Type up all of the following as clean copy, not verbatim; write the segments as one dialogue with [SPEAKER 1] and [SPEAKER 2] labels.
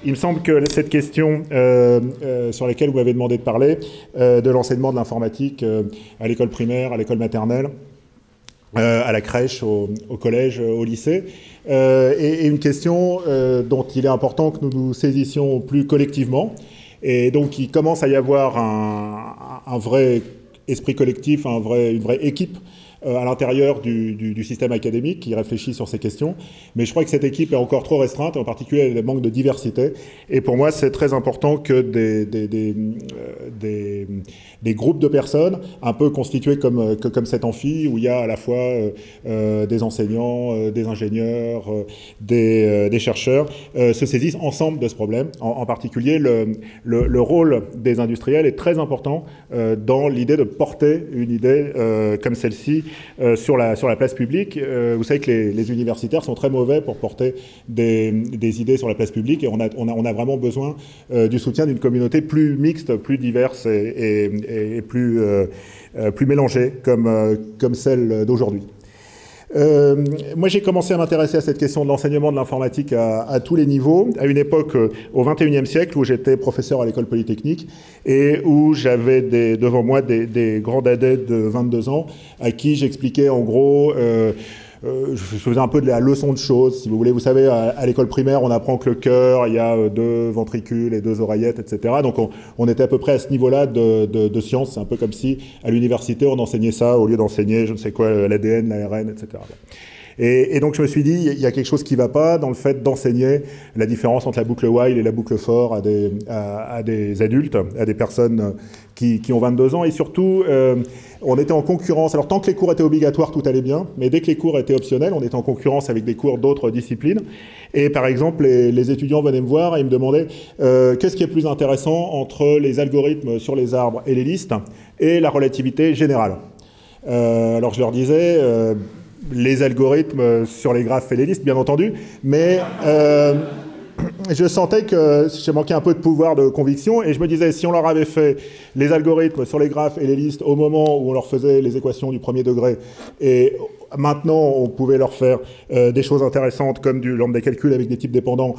[SPEAKER 1] Il me semble que cette question sur laquelle vous m'avez demandé de parler, de l'enseignement de l'informatique à l'école primaire, à l'école maternelle, à la crèche, au collège, au lycée, est une question dont il est important que nous nous saisissions plus collectivement. Et donc il commence à y avoir un vrai esprit collectif, une vraie équipe à l'intérieur du système académique qui réfléchit sur ces questions. Mais je crois que cette équipe est encore trop restreinte, en particulier le manque de diversité. Et pour moi, c'est très important que des groupes de personnes, un peu constitués comme cet amphi, où il y a à la fois des enseignants, des ingénieurs, des chercheurs, se saisissent ensemble de ce problème. En particulier, le rôle des industriels est très important dans l'idée de porter une idée comme celle-ci sur la place publique. Vous savez que les universitaires sont très mauvais pour porter des idées sur la place publique, et on a vraiment besoin du soutien d'une communauté plus mixte, plus diverse et plus mélangée comme celle d'aujourd'hui. Moi, j'ai commencé à m'intéresser à cette question de l'enseignement de l'informatique à tous les niveaux, à une époque au XXIe siècle où j'étais professeur à l'école polytechnique et où j'avais devant moi des grands dadais de 22 ans à qui j'expliquais en gros... je faisais un peu de la leçon de choses, si vous voulez. Vous savez, à l'école primaire, on apprend que le cœur, il y a 2 ventricules et 2 oreillettes, etc. Donc on était à peu près à ce niveau-là de science. C'est un peu comme si, à l'université, on enseignait ça au lieu d'enseigner, je ne sais quoi, l'ADN, l'ARN, etc. Et donc je me suis dit, il y a quelque chose qui ne va pas dans le fait d'enseigner la différence entre la boucle while et la boucle for à des adultes, à des personnes qui ont 22 ans. Et surtout, on était en concurrence. Alors tant que les cours étaient obligatoires, tout allait bien, mais dès que les cours étaient optionnels, on était en concurrence avec des cours d'autres disciplines. Et par exemple, les étudiants venaient me voir et ils me demandaient qu'est-ce qui est plus intéressant entre les algorithmes sur les arbres et les listes et la relativité générale. Alors je leur disais... les algorithmes sur les graphes et les listes, bien entendu, mais je sentais que j'ai manqué un peu de pouvoir de conviction, et je me disais, si on leur avait fait les algorithmes sur les graphes et les listes au moment où on leur faisait les équations du premier degré, et maintenant on pouvait leur faire des choses intéressantes comme du lambda calcul avec des types dépendants,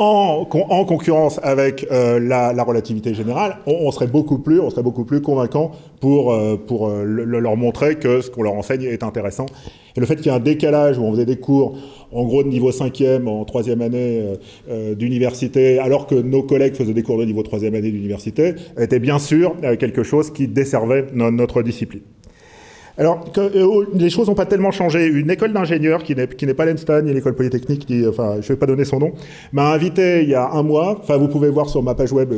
[SPEAKER 1] en concurrence avec la relativité générale, on serait beaucoup plus convaincant pour leur montrer que ce qu'on leur enseigne est intéressant. Et le fait qu'il y ait un décalage où on faisait des cours en gros de niveau 5e en 3e année d'université, alors que nos collègues faisaient des cours de niveau 3e année d'université, était bien sûr quelque chose qui desservait notre discipline. Alors, les choses n'ont pas tellement changé. Une école d'ingénieurs, qui n'est pas l'Einstein ni l'école polytechnique, enfin, je ne vais pas donner son nom, m'a invité il y a un mois, enfin, vous pouvez voir sur ma page web,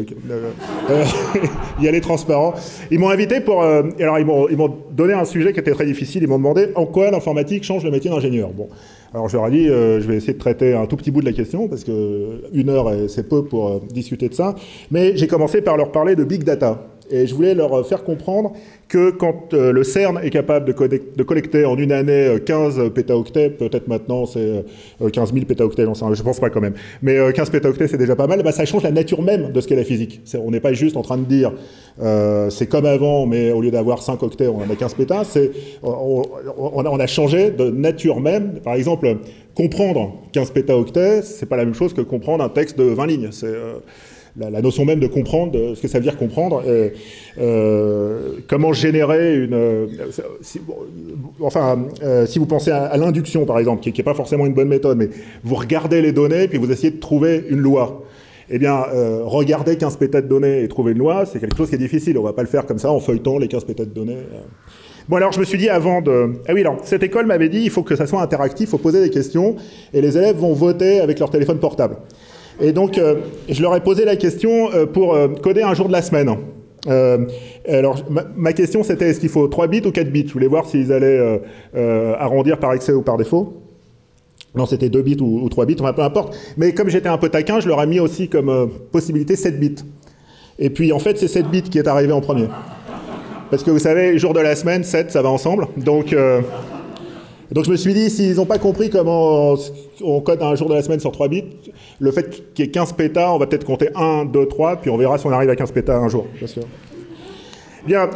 [SPEAKER 1] il y a les transparents. Ils m'ont invité pour... alors, ils m'ont donné un sujet qui était très difficile. Ils m'ont demandé en quoi l'informatique change le métier d'ingénieur. Bon, alors je leur ai dit, je vais essayer de traiter un tout petit bout de la question, parce que 1 heure, c'est peu pour discuter de ça. Mais j'ai commencé par leur parler de Big Data. Et je voulais leur faire comprendre que quand le CERN est capable de collecter en une année 15 pétaoctets, peut-être maintenant c'est 15 000 pétaoctets, je pense pas quand même, mais 15 pétaoctets c'est déjà pas mal, bah ça change la nature même de ce qu'est la physique. On n'est pas juste en train de dire c'est comme avant, mais au lieu d'avoir 5 octets, on en a 15 pétas, on a changé de nature même. Par exemple, comprendre 15 pétaoctets, c'est pas la même chose que comprendre un texte de 20 lignes. C'est... la notion même de comprendre, ce que ça veut dire comprendre, comment générer une... si vous pensez à l'induction, par exemple, qui n'est pas forcément une bonne méthode, mais vous regardez les données, puis vous essayez de trouver une loi. Eh bien, regarder 15 pétas de données et trouver une loi, c'est quelque chose qui est difficile. On ne va pas le faire comme ça, en feuilletant les 15 pétas de données. Bon, alors, je me suis dit avant de... Ah oui, alors, cette école m'avait dit, il faut que ça soit interactif, il faut poser des questions, et les élèves vont voter avec leur téléphone portable. Et donc, je leur ai posé la question pour coder un jour de la semaine. Alors, ma question, c'était est-ce qu'il faut 3 bits ou 4 bits? Je voulais voir s'ils allaient arrondir par excès ou par défaut. Non, c'était 2 bits ou 3 bits, enfin, peu importe. Mais comme j'étais un peu taquin, je leur ai mis aussi comme possibilité 7 bits. Et puis, en fait, c'est 7 bits qui est arrivé en premier. Parce que vous savez, jour de la semaine, 7, ça va ensemble. Donc je me suis dit, s'ils n'ont pas compris comment on code un jour de la semaine sur 3 bits, le fait qu'il y ait 15 pétas, on va peut-être compter 1, 2, 3, puis on verra si on arrive à 15 pétas un jour. Bien.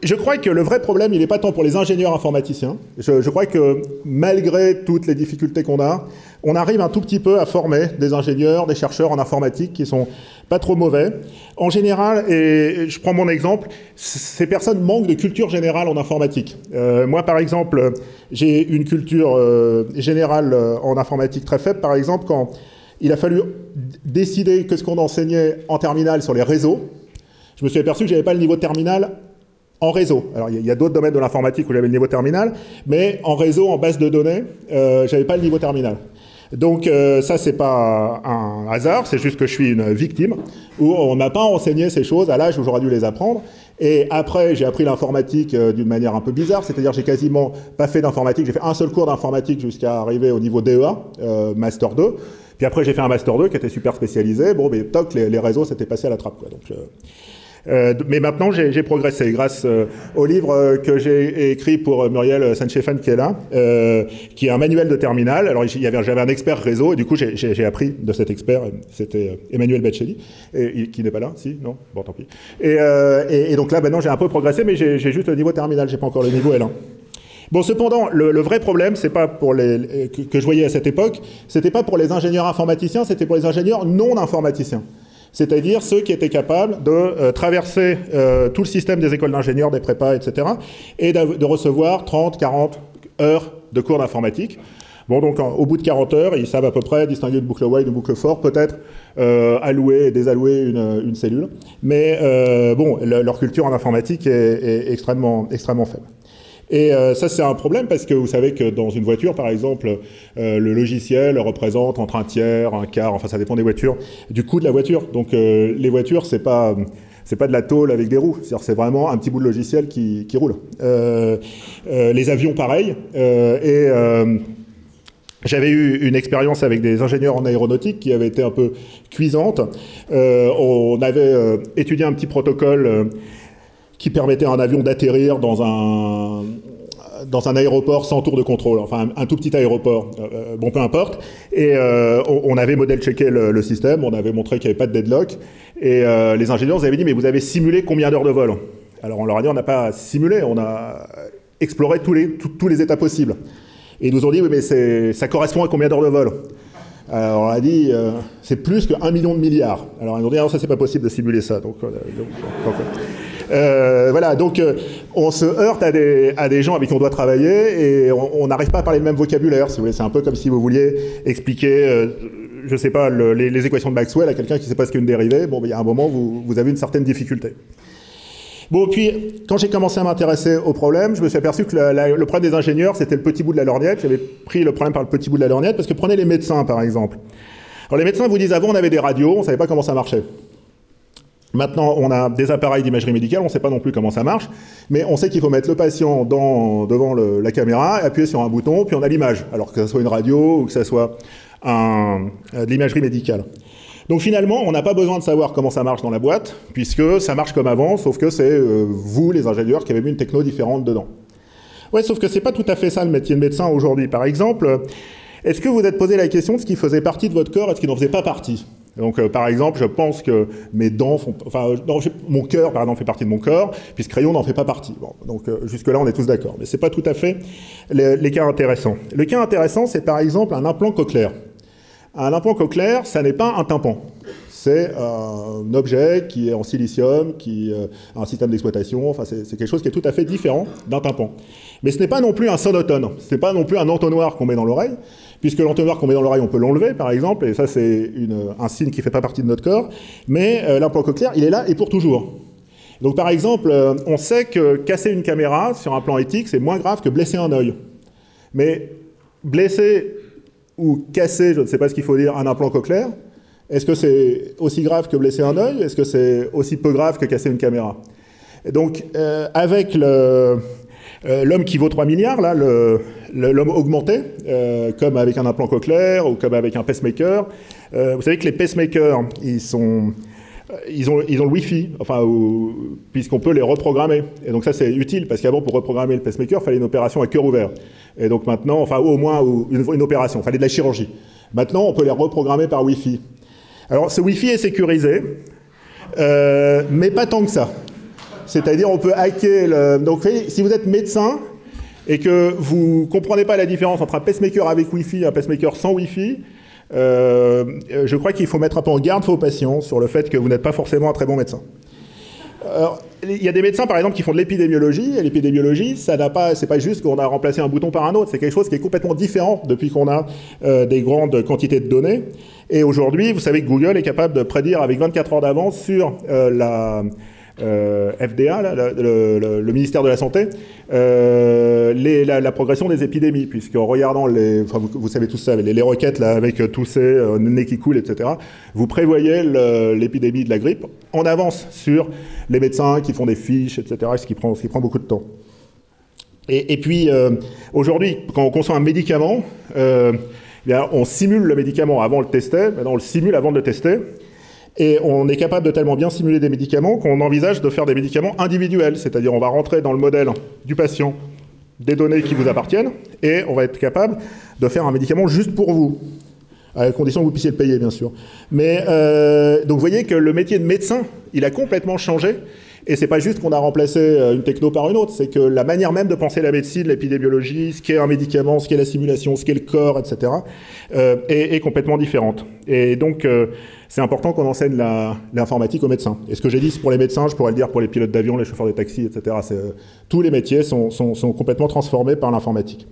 [SPEAKER 1] Je crois que le vrai problème, il n'est pas tant pour les ingénieurs informaticiens. Je crois que malgré toutes les difficultés qu'on a, on arrive un tout petit peu à former des ingénieurs, des chercheurs en informatique qui sont pas trop mauvais. En général, et je prends mon exemple, ces personnes manquent de culture générale en informatique. Moi, par exemple, j'ai une culture générale en informatique très faible. Par exemple, quand il a fallu décider que ce qu'on enseignait en terminale sur les réseaux, je me suis aperçu que j'avais pas le niveau terminal en réseau. Alors, il y a d'autres domaines de l'informatique où j'avais le niveau terminal, mais en réseau, en base de données, j'avais pas le niveau terminal. Donc, ça, c'est pas un hasard, c'est juste que je suis une victime, où on m'a pas enseigné ces choses à l'âge où j'aurais dû les apprendre. Et après, j'ai appris l'informatique d'une manière un peu bizarre, c'est-à-dire j'ai quasiment pas fait d'informatique, j'ai fait un seul cours d'informatique jusqu'à arriver au niveau DEA, Master 2. Puis après, j'ai fait un Master 2 qui était super spécialisé. Bon, mais toc, les réseaux s'étaient passés à la trappe, quoi. Donc, mais maintenant, j'ai progressé grâce au livre que j'ai écrit pour Muriel Sanchefan qui est là, qui est un manuel de terminal. Alors, j'avais un expert réseau, et du coup, j'ai appris de cet expert. C'était Emmanuel Baccelli, qui n'est pas là, si, non, bon, tant pis. Et donc là, maintenant, j'ai un peu progressé, mais j'ai juste le niveau terminal, j'ai pas encore le niveau L1. Bon, cependant, le vrai problème, c'est pas pour que je voyais à cette époque, c'était pas pour les ingénieurs informaticiens, c'était pour les ingénieurs non informaticiens. C'est-à-dire ceux qui étaient capables de traverser tout le système des écoles d'ingénieurs, des prépas, etc., et de recevoir 30, 40 heures de cours d'informatique. Bon, donc au bout de 40 heures, ils savent à peu près distinguer une boucle while d'une boucle for, peut-être allouer et désallouer une cellule. Mais bon, leur culture en informatique est extrêmement faible. Et ça, c'est un problème parce que vous savez que dans une voiture, par exemple, le logiciel représente entre un tiers, un quart, enfin ça dépend des voitures, du coût de la voiture. Donc les voitures, c'est pas de la tôle avec des roues, c'est vraiment un petit bout de logiciel qui roule. Les avions, pareil. J'avais eu une expérience avec des ingénieurs en aéronautique qui avait été un peu cuisante. On avait étudié un petit protocole qui permettait à un avion d'atterrir dans un aéroport sans tour de contrôle, enfin un tout petit aéroport, bon peu importe, et on avait modèle-checké le système, on avait montré qu'il n'y avait pas de deadlock, et les ingénieurs nous avaient dit « mais vous avez simulé combien d'heures de vol ?» Alors on leur a dit « on n'a pas simulé, on a exploré tous les états possibles ». Et ils nous ont dit « oui mais ça correspond à combien d'heures de vol ?» Alors on a dit c'est plus que 1 million de milliards. Alors ils nous ont dit « non, ça c'est pas possible de simuler ça ». Voilà, donc on se heurte à des gens avec qui on doit travailler et on n'arrive pas à parler le même vocabulaire, si vous voulez. C'est un peu comme si vous vouliez expliquer, je sais pas, les équations de Maxwell à quelqu'un qui ne sait pas ce qu'est une dérivée. Bon, il y a un moment, vous avez une certaine difficulté. Bon, puis, quand j'ai commencé à m'intéresser au problème, je me suis aperçu que le problème des ingénieurs, c'était le petit bout de la lorgnette. J'avais pris le problème par le petit bout de la lorgnette, parce que prenez les médecins, par exemple. Alors, les médecins vous disent, avant, on avait des radios, on ne savait pas comment ça marchait. Maintenant, on a des appareils d'imagerie médicale, on ne sait pas non plus comment ça marche, mais on sait qu'il faut mettre le patient devant la caméra, appuyer sur un bouton, puis on a l'image, alors que ce soit une radio ou que ce soit de l'imagerie médicale. Donc finalement, on n'a pas besoin de savoir comment ça marche dans la boîte, puisque ça marche comme avant, sauf que c'est vous, les ingénieurs, qui avez mis une techno différente dedans. Ouais, sauf que c'est pas tout à fait ça le métier de médecin aujourd'hui. Par exemple, est-ce que vous vous êtes posé la question de ce qui faisait partie de votre corps et de ce qui n'en faisait pas partie ? Donc, par exemple, je pense que mes dents font... Enfin, mon cœur, par exemple, fait partie de mon corps, puis ce crayon n'en fait pas partie. Bon, donc, jusque-là, on est tous d'accord. Mais c'est pas tout à fait les cas intéressants. Le cas intéressant, c'est par exemple un implant cochléaire. Un implant cochléaire, ça n'est pas un tympan. C'est un objet qui est en silicium, qui a un système d'exploitation. Enfin, c'est quelque chose qui est tout à fait différent d'un tympan. Mais ce n'est pas non plus un sonotone. Ce n'est pas non plus un entonnoir qu'on met dans l'oreille, puisque l'entonnoir qu'on met dans l'oreille, on peut l'enlever, par exemple, et ça, c'est un signe qui ne fait pas partie de notre corps. Mais l'implant cochléaire, il est là et pour toujours. Donc, par exemple, on sait que casser une caméra sur un plan éthique, c'est moins grave que blesser un œil. Mais blesser ou casser, je ne sais pas ce qu'il faut dire, un implant cochléaire, est-ce que c'est aussi grave que blesser un œil? Est-ce que c'est aussi peu grave que casser une caméra? Et donc, avec l'homme qui vaut 3 milliards, là, l'homme augmenté, comme avec un implant cochléaire ou comme avec un pacemaker, vous savez que les pacemakers, ils ont le Wi-Fi, enfin, puisqu'on peut les reprogrammer. Et donc ça, c'est utile, parce qu'avant, pour reprogrammer le pacemaker, il fallait une opération à cœur ouvert. Et donc maintenant, enfin, au moins une opération, il fallait de la chirurgie. Maintenant, on peut les reprogrammer par Wi-Fi. Alors, ce Wi-Fi est sécurisé, mais pas tant que ça. c'est-à-dire on peut hacker Donc si vous êtes médecin et que vous ne comprenez pas la différence entre un pacemaker avec Wi-Fi et un pacemaker sans Wi-Fi, je crois qu'il faut mettre un peu en garde vos patients sur le fait que vous n'êtes pas forcément un très bon médecin. Alors, il y a des médecins, par exemple, qui font de l'épidémiologie, et l'épidémiologie, c'est pas juste qu'on a remplacé un bouton par un autre, c'est quelque chose qui est complètement différent depuis qu'on a des grandes quantités de données. Et aujourd'hui, vous savez que Google est capable de prédire avec 24 heures d'avance sur la FDA, là, le ministère de la Santé, la progression des épidémies, puisqu'en regardant vous savez tous ça, les requêtes là, avec tousser, nez qui coule, etc., vous prévoyez l'épidémie de la grippe en avance sur les médecins qui font des fiches, etc., ce qui prend beaucoup de temps. Et puis, aujourd'hui, quand on consomme un médicament, bien, on simule le médicament avant de le tester, maintenant on le simule avant de le tester, et on est capable de tellement bien simuler des médicaments qu'on envisage de faire des médicaments individuels, c'est-à-dire on va rentrer dans le modèle du patient des données qui vous appartiennent, et on va être capable de faire un médicament juste pour vous, à la condition que vous puissiez le payer, bien sûr. Mais, donc vous voyez que le métier de médecin, il a complètement changé, et c'est pas juste qu'on a remplacé une techno par une autre, c'est que la manière même de penser la médecine, l'épidémiologie, ce qu'est un médicament, ce qu'est la simulation, ce qu'est le corps, etc., est complètement différente. Et donc, c'est important qu'on enseigne l'informatique aux médecins. Et ce que j'ai dit, c'est pour les médecins, je pourrais le dire pour les pilotes d'avion, les chauffeurs de taxi, etc. Tous les métiers sont complètement transformés par l'informatique.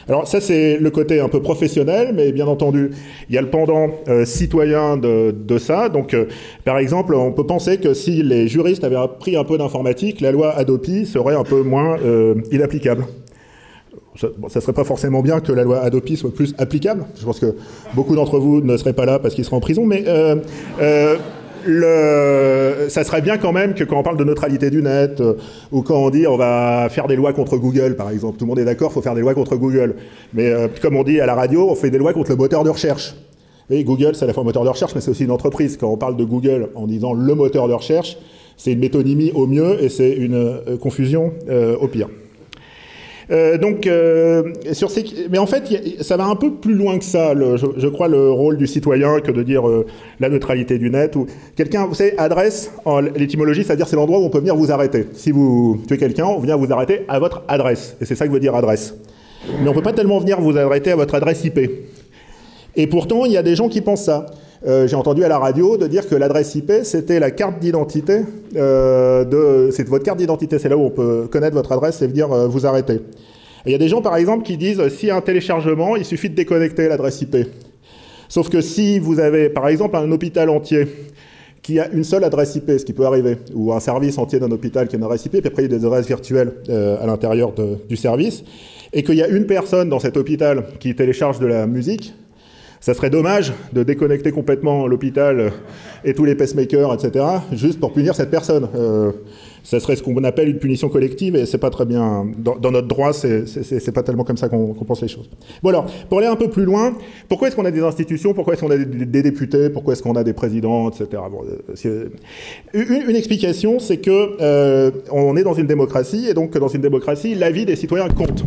[SPEAKER 1] Alors ça, c'est le côté un peu professionnel, mais bien entendu, il y a le pendant citoyen de ça. Donc, par exemple, on peut penser que si les juristes avaient appris un peu d'informatique, la loi Hadopi serait un peu moins inapplicable. Ça serait pas forcément bien que la loi Hadopi soit plus applicable. Je pense que beaucoup d'entre vous ne seraient pas là parce qu'ils seraient en prison, mais ça serait bien quand même que quand on parle de neutralité du net, ou quand on dit on va faire des lois contre Google, par exemple. Tout le monde est d'accord, il faut faire des lois contre Google. Mais comme on dit à la radio, on fait des lois contre le moteur de recherche. Et Google, c'est à la fois un moteur de recherche, mais c'est aussi une entreprise. Quand on parle de Google en disant le moteur de recherche, c'est une métonymie au mieux et c'est une confusion au pire. Mais en fait, ça va un peu plus loin que ça, je crois, le rôle du citoyen, que de dire la neutralité du net. Ou quelqu'un, vous savez, adresse, l'étymologie, c'est-à-dire c'est l'endroit où on peut venir vous arrêter. Si vous tuez quelqu'un, on vient vous arrêter à votre adresse. Et c'est ça que veut dire adresse. Mais on ne peut pas tellement venir vous arrêter à votre adresse IP. Et pourtant, il y a des gens qui pensent ça. J'ai entendu à la radio de dire que l'adresse IP, c'était la carte d'identité, c'est votre carte d'identité, c'est là où on peut connaître votre adresse et venir vous arrêter. Il y a des gens, par exemple, qui disent, s'il y a un téléchargement, il suffit de déconnecter l'adresse IP. Sauf que si vous avez, par exemple, un hôpital entier qui a une seule adresse IP, ce qui peut arriver, ou un service entier d'un hôpital qui a une adresse IP, puis après il y a des adresses virtuelles à l'intérieur du service, et qu'il y a une personne dans cet hôpital qui télécharge de la musique, ça serait dommage de déconnecter complètement l'hôpital et tous les pacemakers, etc., juste pour punir cette personne. Ça serait ce qu'on appelle une punition collective, et c'est pas très bien. Dans notre droit, c'est pas tellement comme ça qu'on pense les choses. Bon alors, pour aller un peu plus loin, pourquoi est-ce qu'on a des institutions, pourquoi est-ce qu'on a des députés, pourquoi est-ce qu'on a des présidents, etc. Bon, une explication, c'est que on est dans une démocratie, et donc dans une démocratie, l'avis des citoyens compte.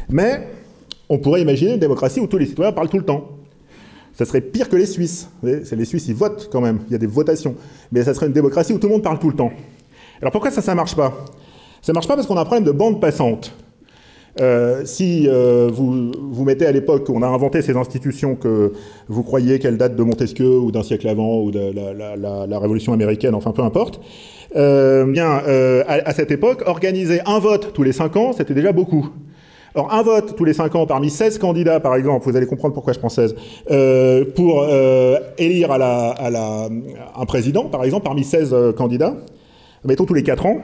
[SPEAKER 1] Mais on pourrait imaginer une démocratie où tous les citoyens parlent tout le temps. Ça serait pire que les Suisses. Vous voyez, les Suisses, ils votent quand même, il y a des votations. Mais ça serait une démocratie où tout le monde parle tout le temps. Alors pourquoi ça marche pas? Ça marche pas parce qu'on a un problème de bande passante. Si vous mettez à l'époque où on a inventé ces institutions que vous croyez qu'elles datent de Montesquieu ou d'un siècle avant ou de la Révolution américaine, enfin peu importe, à cette époque, organiser un vote tous les 5 ans, c'était déjà beaucoup. Or, un vote tous les 5 ans parmi 16 candidats, par exemple, vous allez comprendre pourquoi je prends 16, pour élire un président, par exemple, parmi 16 candidats, mettons tous les 4 ans,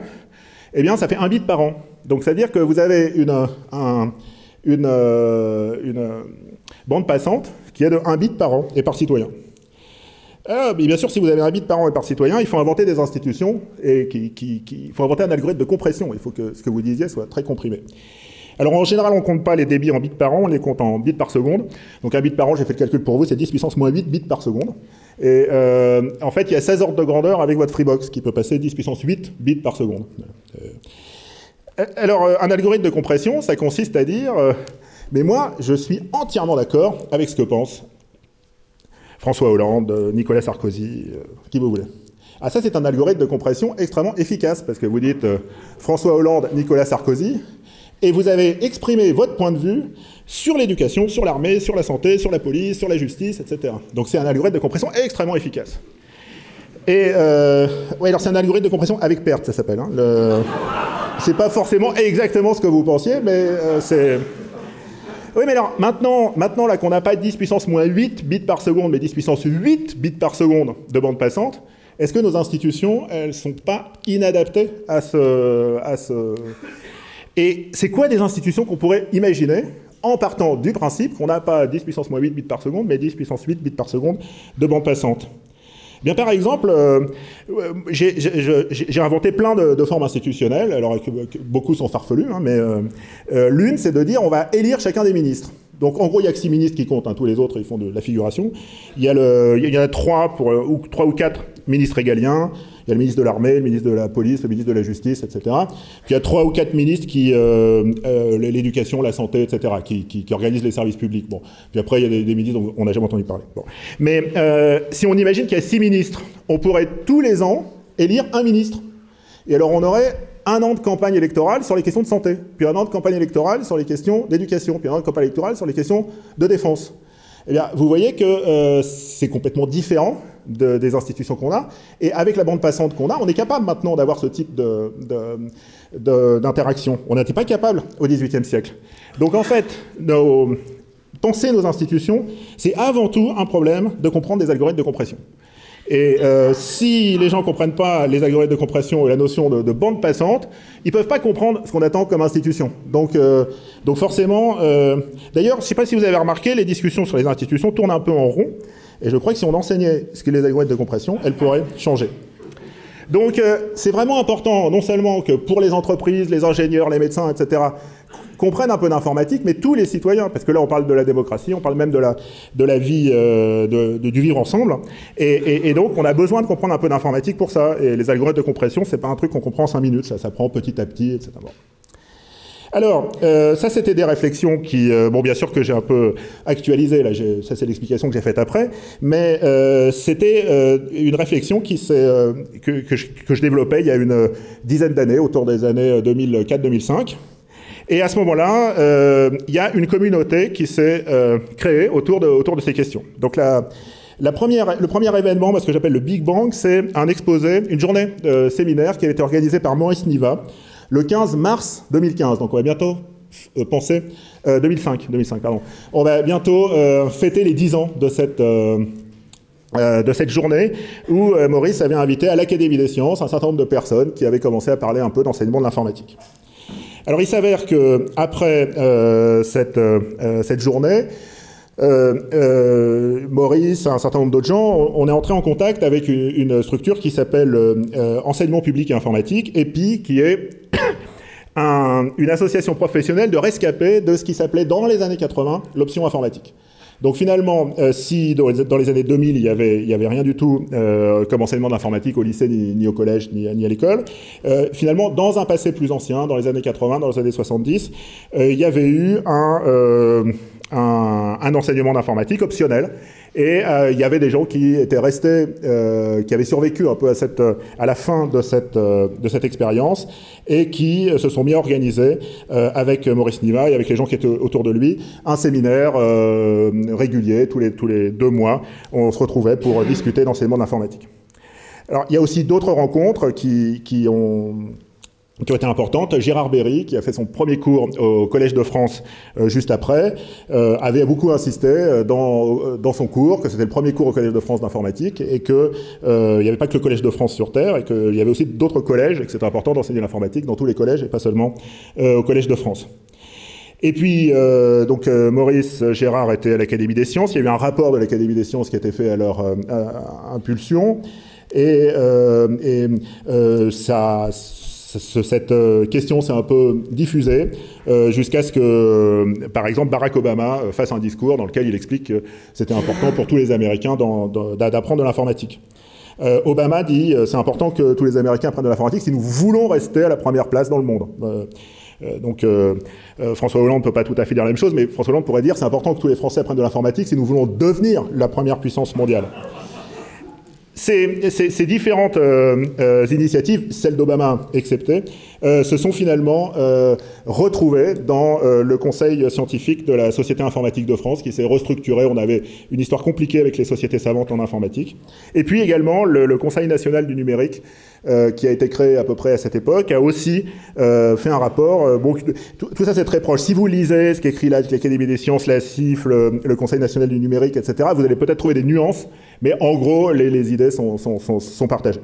[SPEAKER 1] eh bien, ça fait 1 bit par an. Donc, c'est-à-dire que vous avez une bande passante qui est de 1 bit par an et par citoyen. Mais bien sûr, si vous avez 1 bit par an et par citoyen, il faut inventer des institutions et il faut inventer un algorithme de compression. Il faut que ce que vous disiez soit très comprimé. Alors en général, on ne compte pas les débits en bits par an, on les compte en bits par seconde. Donc un bit par an, j'ai fait le calcul pour vous, c'est 10 puissance moins 8 bits par seconde. Et en fait, il y a 16 ordres de grandeur avec votre Freebox qui peut passer 10 puissance 8 bits par seconde. Alors un algorithme de compression, ça consiste à dire mais moi, je suis entièrement d'accord avec ce que pensent François Hollande, Nicolas Sarkozy, qui vous voulez. Ah, ça, c'est un algorithme de compression extrêmement efficace, parce que vous dites François Hollande, Nicolas Sarkozy, et vous avez exprimé votre point de vue sur l'éducation, sur l'armée, sur la santé, sur la police, sur la justice, etc. Donc c'est un algorithme de compression extrêmement efficace. Et ouais, alors c'est un algorithme de compression avec perte, ça s'appelle. Hein. C'est pas forcément exactement ce que vous pensiez, mais c'est... Oui, mais alors, maintenant là, qu'on n'a pas 10 puissance moins 8 bits par seconde, mais 10 puissance 8 bits par seconde de bande passante, est-ce que nos institutions, elles sont pas inadaptées à ce... Et c'est quoi des institutions qu'on pourrait imaginer en partant du principe qu'on n'a pas 10 puissance moins 8 bits par seconde, mais 10 puissance 8 bits par seconde de bande passante? Bien, par exemple, j'ai inventé plein de formes institutionnelles, alors beaucoup sont farfelues, hein, mais l'une, c'est de dire on va élire chacun des ministres. Donc, en gros, il n'y a que 6 ministres qui comptent, hein, tous les autres, ils font de la figuration. Il y en a 3 ou 4 ministres régaliens. Il y a le ministre de l'armée, le ministre de la police, le ministre de la justice, etc. Puis il y a 3 ou 4 ministres qui, l'éducation, la santé, etc., qui organisent les services publics. Bon. Puis après, il y a des ministres dont on n'a jamais entendu parler. Bon. Mais si on imagine qu'il y a 6 ministres, on pourrait tous les ans élire un ministre. Et alors on aurait un an de campagne électorale sur les questions de santé, puis un an de campagne électorale sur les questions d'éducation, puis un an de campagne électorale sur les questions de défense. Eh bien, vous voyez que c'est complètement différent des institutions qu'on a, et avec la bande passante qu'on a, on est capable maintenant d'avoir ce type d'interaction. On n'était pas capable au XVIIIe siècle. Donc en fait, penser nos institutions, c'est avant tout un problème de comprendre des algorithmes de compression. Et si les gens ne comprennent pas les algorithmes de compression et la notion de bande passante, ils ne peuvent pas comprendre ce qu'on attend comme institution. Donc forcément... D'ailleurs, je ne sais pas si vous avez remarqué, les discussions sur les institutions tournent un peu en rond. Et je crois que si on enseignait ce qu'est les algorithmes de compression, elles pourraient changer. Donc c'est vraiment important, non seulement que pour les entreprises, les ingénieurs, les médecins, etc., comprennent un peu d'informatique, mais tous les citoyens, parce que là on parle de la démocratie, on parle même de la vie, du vivre ensemble, et donc on a besoin de comprendre un peu d'informatique pour ça, et les algorithmes de compression, c'est pas un truc qu'on comprend en 5 minutes, ça prend petit à petit, etc. Bon. Alors, ça c'était des réflexions qui, bon bien sûr que j'ai un peu actualisé, là, ça c'est l'explication que j'ai faite après, mais c'était une réflexion que je développais il y a une dizaine d'années, autour des années 2004-2005. Et à ce moment-là, il y a une communauté qui s'est créée autour de ces questions. Donc le premier événement, ce que j'appelle le Big Bang, c'est un exposé, une journée séminaire qui a été organisée par Maurice Niva le 15 mars 2015. Donc on va bientôt penser... 2005, pardon. On va bientôt fêter les 10 ans de cette journée où Maurice avait invité à l'Académie des sciences un certain nombre de personnes qui avaient commencé à parler un peu d'enseignement de l'informatique. Alors il s'avère que après cette journée, Maurice, un certain nombre d'autres gens, on est entré en contact avec une structure qui s'appelle Enseignement public et informatique, EPI, qui est une association professionnelle de rescapés de ce qui s'appelait dans les années 80 l'option informatique. Donc finalement, si dans les années 2000, il y avait rien du tout comme enseignement d'informatique au lycée, ni au collège, ni à l'école, finalement, dans un passé plus ancien, dans les années 80, dans les années 70, il y avait eu un enseignement d'informatique optionnel. Et il y avait des gens qui étaient restés, qui avaient survécu un peu à la fin de cette expérience et qui se sont mis à organiser avec Maurice Niva et avec les gens qui étaient autour de lui un séminaire régulier tous les 2 mois. On se retrouvait pour discuter d'enseignement d'informatique. Alors il y a aussi d'autres rencontres qui ont été importantes. Gérard Berry, qui a fait son premier cours au Collège de France juste après, avait beaucoup insisté dans son cours que c'était le premier cours au Collège de France d'informatique et qu'il n'y avait pas que le Collège de France sur Terre et qu'il y avait aussi d'autres collèges et que c'était important d'enseigner l'informatique dans tous les collèges et pas seulement au Collège de France. Et puis, Maurice Gérard était à l'Académie des sciences. Il y a eu un rapport de l'Académie des sciences qui a été fait à leur impulsion. Et cette question s'est un peu diffusée jusqu'à ce que, par exemple, Barack Obama fasse un discours dans lequel il explique que c'était important pour tous les Américains d'apprendre de l'informatique. Obama dit c'est important que tous les Américains apprennent de l'informatique si nous voulons rester à la première place dans le monde. François Hollande ne peut pas tout à fait dire la même chose, mais François Hollande pourrait dire c'est important que tous les Français apprennent de l'informatique si nous voulons devenir la première puissance mondiale. Ces différentes initiatives, celles d'Obama exceptées, se sont finalement retrouvées dans le conseil scientifique de la Société informatique de France, qui s'est restructuré. On avait une histoire compliquée avec les sociétés savantes en informatique. Et puis également le Conseil national du numérique, qui a été créé à peu près à cette époque, a aussi fait un rapport. Bon, tout ça, c'est très proche. Si vous lisez ce qu'écrit l'Académie des sciences, la CIF, le Conseil national du numérique, etc., vous allez peut-être trouver des nuances, mais en gros, les idées sont partagées.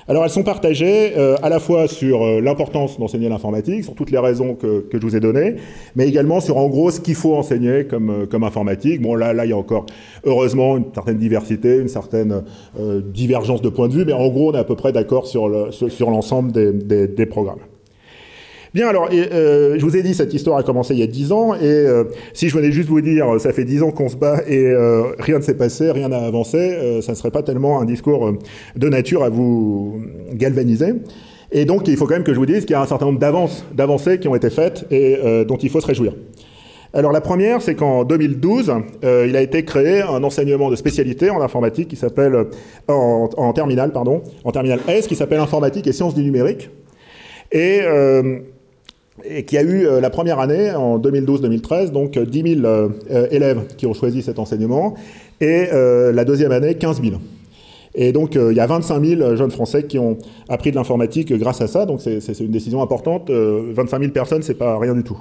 [SPEAKER 1] Alors, elles sont partagées à la fois sur l'importance d'enseigner l'informatique, sur toutes les raisons que je vous ai données, mais également sur, en gros, ce qu'il faut enseigner comme informatique. Bon, là, il y a encore, heureusement, une certaine diversité, une certaine divergence de point de vue, mais en gros, on est à peu près d'accord sur l'ensemble des programmes. Bien, alors, je vous ai dit, cette histoire a commencé il y a 10 ans, et si je venais juste vous dire, ça fait 10 ans qu'on se bat et rien ne s'est passé, rien n'a avancé, ça ne serait pas tellement un discours de nature à vous galvaniser. Et donc, il faut quand même que je vous dise qu'il y a un certain nombre d'avancées qui ont été faites et dont il faut se réjouir. Alors, la première, c'est qu'en 2012, il a été créé un enseignement de spécialité en informatique qui s'appelle, en terminale S, qui s'appelle Informatique et Sciences du numérique. Et qui a eu la première année, en 2012-2013, donc 10 000 élèves qui ont choisi cet enseignement, et la deuxième année, 15 000. Et donc, il y a 25 000 jeunes Français qui ont appris de l'informatique grâce à ça, donc c'est une décision importante. 25 000 personnes, c'est pas rien du tout.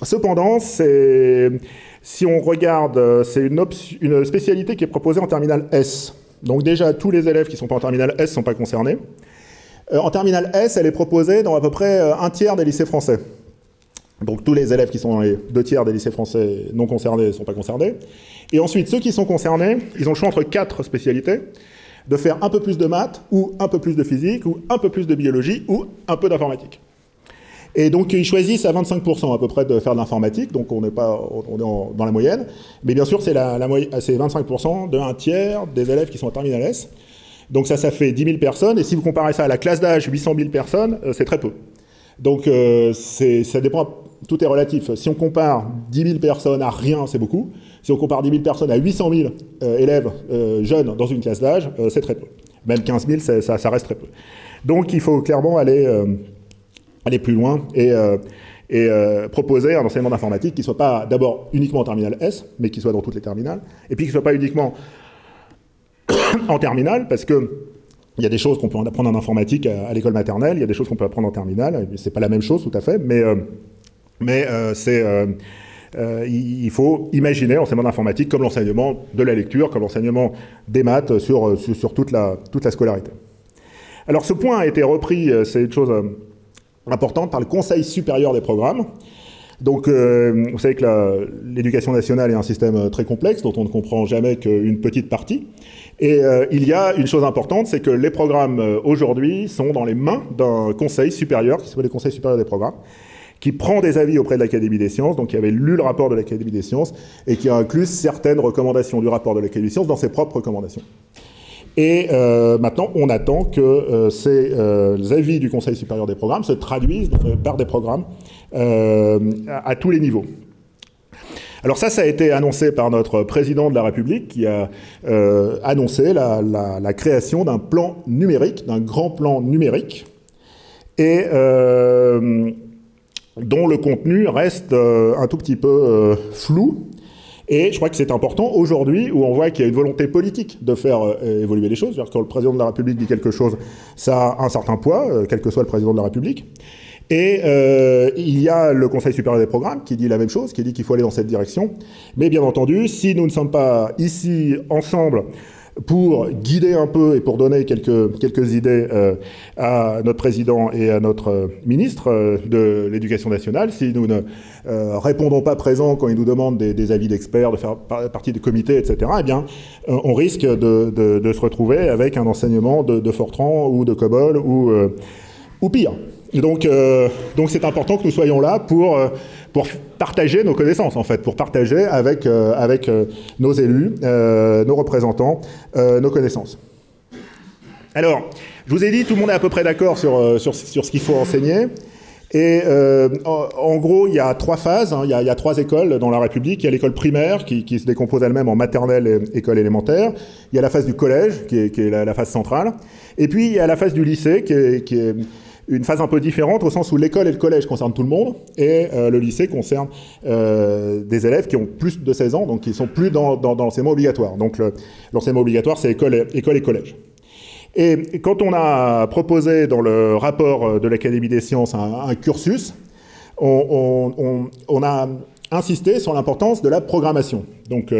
[SPEAKER 1] Cependant, si on regarde, c'est une spécialité qui est proposée en terminale S. Donc déjà, tous les élèves qui ne sont pas en terminale S ne sont pas concernés. En terminale S, elle est proposée dans à peu près un tiers des lycées français. Donc tous les élèves qui sont dans les 2 tiers des lycées français non concernés ne sont pas concernés. Et ensuite, ceux qui sont concernés, ils ont le choix entre 4 spécialités, de faire un peu plus de maths, ou un peu plus de physique, ou un peu plus de biologie, ou un peu d'informatique. Et donc ils choisissent à 25% à peu près de faire de l'informatique, donc on est dans la moyenne. Mais bien sûr, c'est 25% d'un tiers des élèves qui sont en terminale S. Donc ça fait 10 000 personnes, et si vous comparez ça à la classe d'âge, 800 000 personnes, c'est très peu. Donc ça dépend, tout est relatif. Si on compare 10 000 personnes à rien, c'est beaucoup. Si on compare 10 000 personnes à 800 000 élèves jeunes dans une classe d'âge, c'est très peu. Même 15 000, ça reste très peu. Donc il faut clairement aller plus loin et proposer un enseignement d'informatique qui ne soit pas d'abord uniquement en terminale S, mais qui soit dans toutes les terminales, et puis qui ne soit pas uniquement en terminale, parce que il y a des choses qu'on peut apprendre en informatique à l'école maternelle, il y a des choses qu'on peut apprendre en terminale, c'est pas la même chose tout à fait, il faut imaginer l'enseignement d'informatique comme l'enseignement de la lecture, comme l'enseignement des maths sur toute la scolarité. Alors ce point a été repris, c'est une chose importante, par le Conseil supérieur des programmes. Donc, vous savez que l'éducation nationale est un système très complexe, dont on ne comprend jamais qu'une petite partie. Et il y a une chose importante, c'est que les programmes aujourd'hui sont dans les mains d'un conseil supérieur, qui s'appelle le Conseil supérieur des programmes, qui prend des avis auprès de l'Académie des sciences, donc qui avait lu le rapport de l'Académie des sciences, et qui a inclus certaines recommandations du rapport de l'Académie des sciences dans ses propres recommandations. Et maintenant, on attend que ces avis du Conseil supérieur des programmes se traduisent par des programmes à tous les niveaux. Alors ça a été annoncé par notre président de la République qui a annoncé la création d'un plan numérique, d'un grand plan numérique, et dont le contenu reste un tout petit peu flou. Et je crois que c'est important aujourd'hui où on voit qu'il y a une volonté politique de faire évoluer les choses. C'est-à-dire que quand le président de la République dit quelque chose, ça a un certain poids, quel que soit le président de la République. Et il y a le Conseil supérieur des programmes qui dit la même chose, qui dit qu'il faut aller dans cette direction. Mais bien entendu, si nous ne sommes pas ici ensemble pour guider un peu et pour donner quelques idées à notre président et à notre ministre de l'Éducation nationale, si nous ne répondons pas présents quand ils nous demandent des avis d'experts, de faire partie des comités, etc., eh bien, on risque de se retrouver avec un enseignement de Fortran ou de COBOL ou pire. Et donc c'est important que nous soyons là pour partager nos connaissances, en fait, pour partager avec nos élus, nos représentants, nos connaissances. Alors, je vous ai dit, tout le monde est à peu près d'accord sur ce qu'il faut enseigner. Et en gros, il y a 3 phases, hein. Il y a 3 écoles dans la République. Il y a l'école primaire qui se décompose elle-même en maternelle et école élémentaire. Il y a la phase du collège qui est la phase centrale. Et puis il y a la phase du lycée qui est une phase un peu différente au sens où l'école et le collège concernent tout le monde et le lycée concerne des élèves qui ont plus de 16 ans, donc qui ne sont plus dans l'enseignement obligatoire. Donc l'enseignement obligatoire, c'est école et collège. Et quand on a proposé dans le rapport de l'Académie des sciences un cursus, on a insisté sur l'importance de la programmation. Donc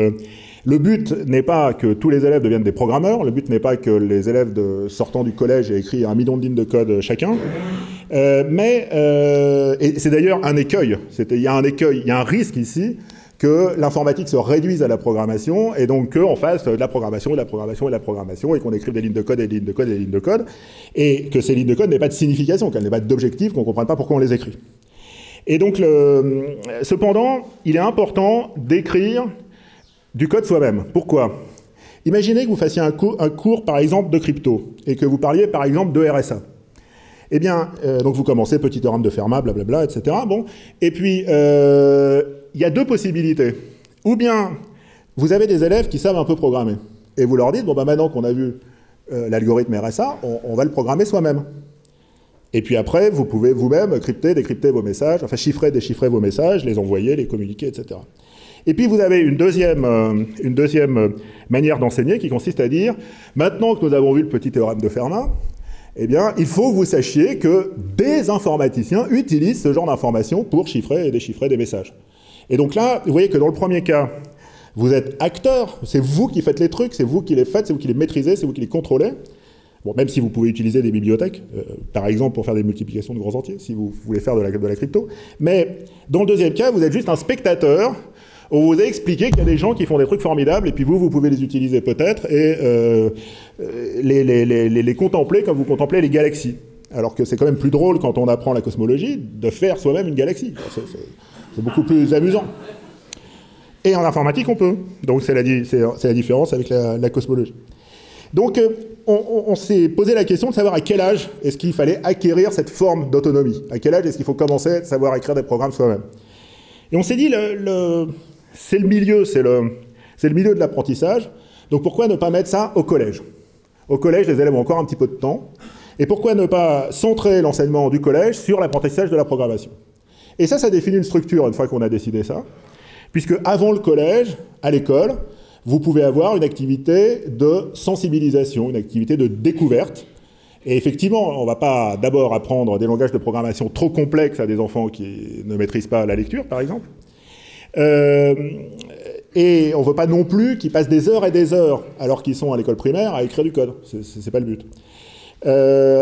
[SPEAKER 1] le but n'est pas que tous les élèves deviennent des programmeurs, le but n'est pas que les élèves sortant du collège aient écrit 1 million de lignes de code chacun, et c'est d'ailleurs un écueil, il y a un risque ici, que l'informatique se réduise à la programmation, et donc qu'on fasse de la programmation, de la programmation, et de la programmation, et qu'on écrive des lignes de code, et des lignes de code, et des lignes de code, et que ces lignes de code n'aient pas de signification, qu'elles n'aient pas d'objectif, qu'on ne comprenne pas pourquoi on les écrit. Et donc, cependant, il est important d'écrire du code soi-même. Pourquoi ? Imaginez que vous fassiez un cours, par exemple, de crypto, et que vous parliez, par exemple, de RSA. Eh bien, donc vous commencez, petit théorème de Fermat, blablabla, etc. Bon, et puis, il y a 2 possibilités. Ou bien, vous avez des élèves qui savent un peu programmer, et vous leur dites, bon, bah, maintenant qu'on a vu l'algorithme RSA, on va le programmer soi-même. Et puis après, vous pouvez vous-même crypter, décrypter vos messages, enfin chiffrer, déchiffrer vos messages, les envoyer, les communiquer, etc. Et puis vous avez une deuxième manière d'enseigner qui consiste à dire, maintenant que nous avons vu le petit théorème de Fermat, eh bien, il faut que vous sachiez que des informaticiens utilisent ce genre d'informations pour chiffrer et déchiffrer des messages. Et donc là, vous voyez que dans le premier cas, vous êtes acteur, c'est vous qui faites les trucs, c'est vous qui les faites, c'est vous qui les maîtrisez, c'est vous qui les contrôlez. Bon, même si vous pouvez utiliser des bibliothèques, par exemple pour faire des multiplications de grands entiers, si vous voulez faire de la crypto. Mais dans le deuxième cas, vous êtes juste un spectateur. On vous a expliqué qu'il y a des gens qui font des trucs formidables, et puis vous pouvez les utiliser peut-être, et les contempler comme vous contemplez les galaxies. Alors que c'est quand même plus drôle, quand on apprend la cosmologie, de faire soi-même une galaxie. C'est beaucoup plus amusant. Et en informatique, on peut. Donc c'est la différence avec la cosmologie. Donc on s'est posé la question de savoir à quel âge est-ce qu'il fallait acquérir cette forme d'autonomie. À quel âge est-ce qu'il faut commencer à savoir écrire des programmes soi-même. Et on s'est dit, c'est le milieu de l'apprentissage, donc pourquoi ne pas mettre ça au collège ? Au collège, les élèves ont encore un petit peu de temps, et pourquoi ne pas centrer l'enseignement du collège sur l'apprentissage de la programmation ? Et ça définit une structure une fois qu'on a décidé ça, puisque avant le collège, à l'école, vous pouvez avoir une activité de sensibilisation, une activité de découverte. Et effectivement, on ne va pas d'abord apprendre des langages de programmation trop complexes à des enfants qui ne maîtrisent pas la lecture, par exemple. Et on ne veut pas non plus qu'ils passent des heures et des heures, alors qu'ils sont à l'école primaire, à écrire du code. C'est pas le but.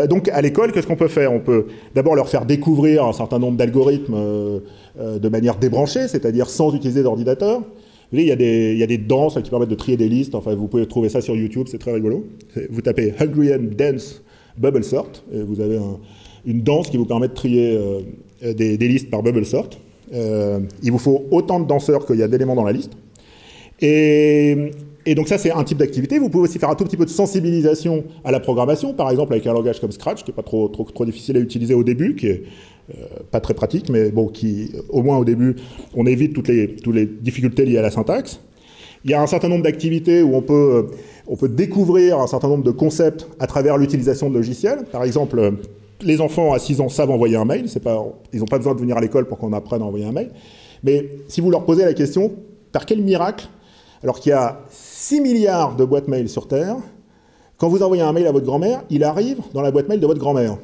[SPEAKER 1] Donc à l'école, qu'est-ce qu'on peut faire ? On peut d'abord leur faire découvrir un certain nombre d'algorithmes de manière débranchée, c'est-à-dire sans utiliser d'ordinateur. Vous voyez, il y a des danses qui permettent de trier des listes. Enfin, vous pouvez trouver ça sur YouTube, c'est très rigolo. Vous tapez Hungarian Dance Bubble Sort, et vous avez une danse qui vous permet de trier des listes par bubble sort. Il vous faut autant de danseurs qu'il y a d'éléments dans la liste. Et donc ça, c'est un type d'activité. Vous pouvez aussi faire un tout petit peu de sensibilisation à la programmation, par exemple avec un langage comme Scratch, qui n'est pas trop difficile à utiliser au début, qui est pas très pratique, mais bon, qui, au moins au début, on évite toutes les difficultés liées à la syntaxe. Il y a un certain nombre d'activités où on peut découvrir un certain nombre de concepts à travers l'utilisation de logiciels. Par exemple, les enfants à 6 ans savent envoyer un mail. Ils n'ont pas besoin de venir à l'école pour qu'on apprenne à envoyer un mail. Mais si vous leur posez la question, par quel miracle, alors qu'il y a 6 milliards de boîtes mail sur Terre, quand vous envoyez un mail à votre grand-mère, il arrive dans la boîte mail de votre grand-mère.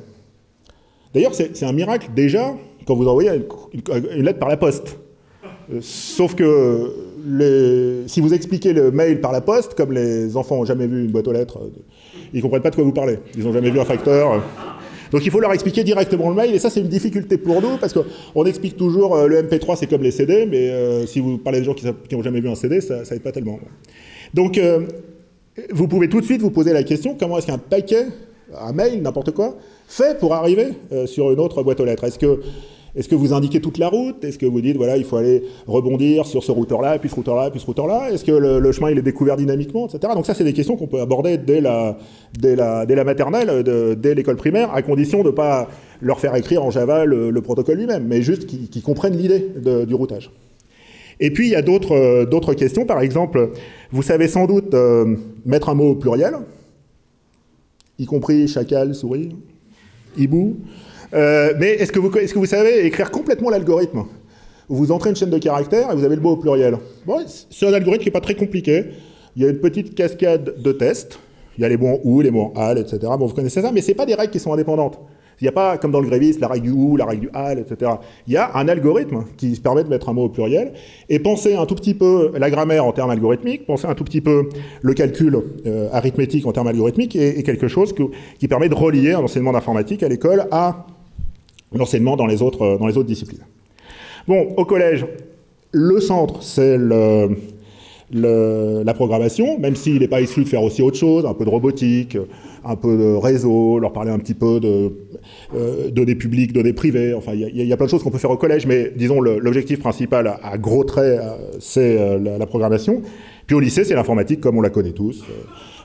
[SPEAKER 1] D'ailleurs, c'est un miracle déjà quand vous envoyez une lettre par la poste. Sauf que si vous expliquez le mail par la poste, comme les enfants n'ont jamais vu une boîte aux lettres, ils ne comprennent pas de quoi vous parlez. Ils n'ont jamais vu un facteur. Donc il faut leur expliquer directement le mail, et ça c'est une difficulté pour nous, parce qu'on explique toujours le MP3 c'est comme les CD, mais si vous parlez de gens qui n'ont jamais vu un CD, ça n'aide pas tellement. Donc vous pouvez tout de suite vous poser la question, comment est-ce qu'un paquet, un mail, n'importe quoi, fait pour arriver sur une autre boîte aux lettres ? Est-ce que vous indiquez toute la route? Est-ce que vous dites, voilà, il faut aller rebondir sur ce routeur-là, puis ce routeur-là, puis ce routeur-là? Est-ce que le chemin, il est découvert dynamiquement, etc. Donc ça, c'est des questions qu'on peut aborder dès la maternelle, dès l'école primaire, à condition de ne pas leur faire écrire en Java le protocole lui-même, mais juste qu'ils comprennent l'idée du routage. Et puis, il y a d'autres questions. Par exemple, vous savez sans doute mettre un mot au pluriel, y compris chacal, souris, hibou. Mais est-ce que vous savez écrire complètement l'algorithme? Vous entrez une chaîne de caractères et vous avez le mot au pluriel. Bon, c'est un algorithme qui n'est pas très compliqué. Il y a une petite cascade de tests. Il y a les mots en ou, les mots en al, etc. Bon, vous connaissez ça, mais ce n'est pas des règles qui sont indépendantes. Il n'y a pas, comme dans le grévisme, la règle du ou, la règle du al, etc. Il y a un algorithme qui se permet de mettre un mot au pluriel. Et pensez un tout petit peu la grammaire en termes algorithmiques, pensez un tout petit peu le calcul arithmétique en termes algorithmiques, et quelque chose qui permet de relier un enseignement d'informatique à l'école à l'enseignement dans les autres disciplines. Bon, au collège, le centre, c'est la programmation, même s'il n'est pas exclu de faire aussi autre chose, un peu de robotique, un peu de réseau, leur parler un petit peu de données publiques, données privées, enfin il y a plein de choses qu'on peut faire au collège, mais disons l'objectif principal à gros traits, c'est la programmation. Puis au lycée, c'est l'informatique comme on la connaît tous,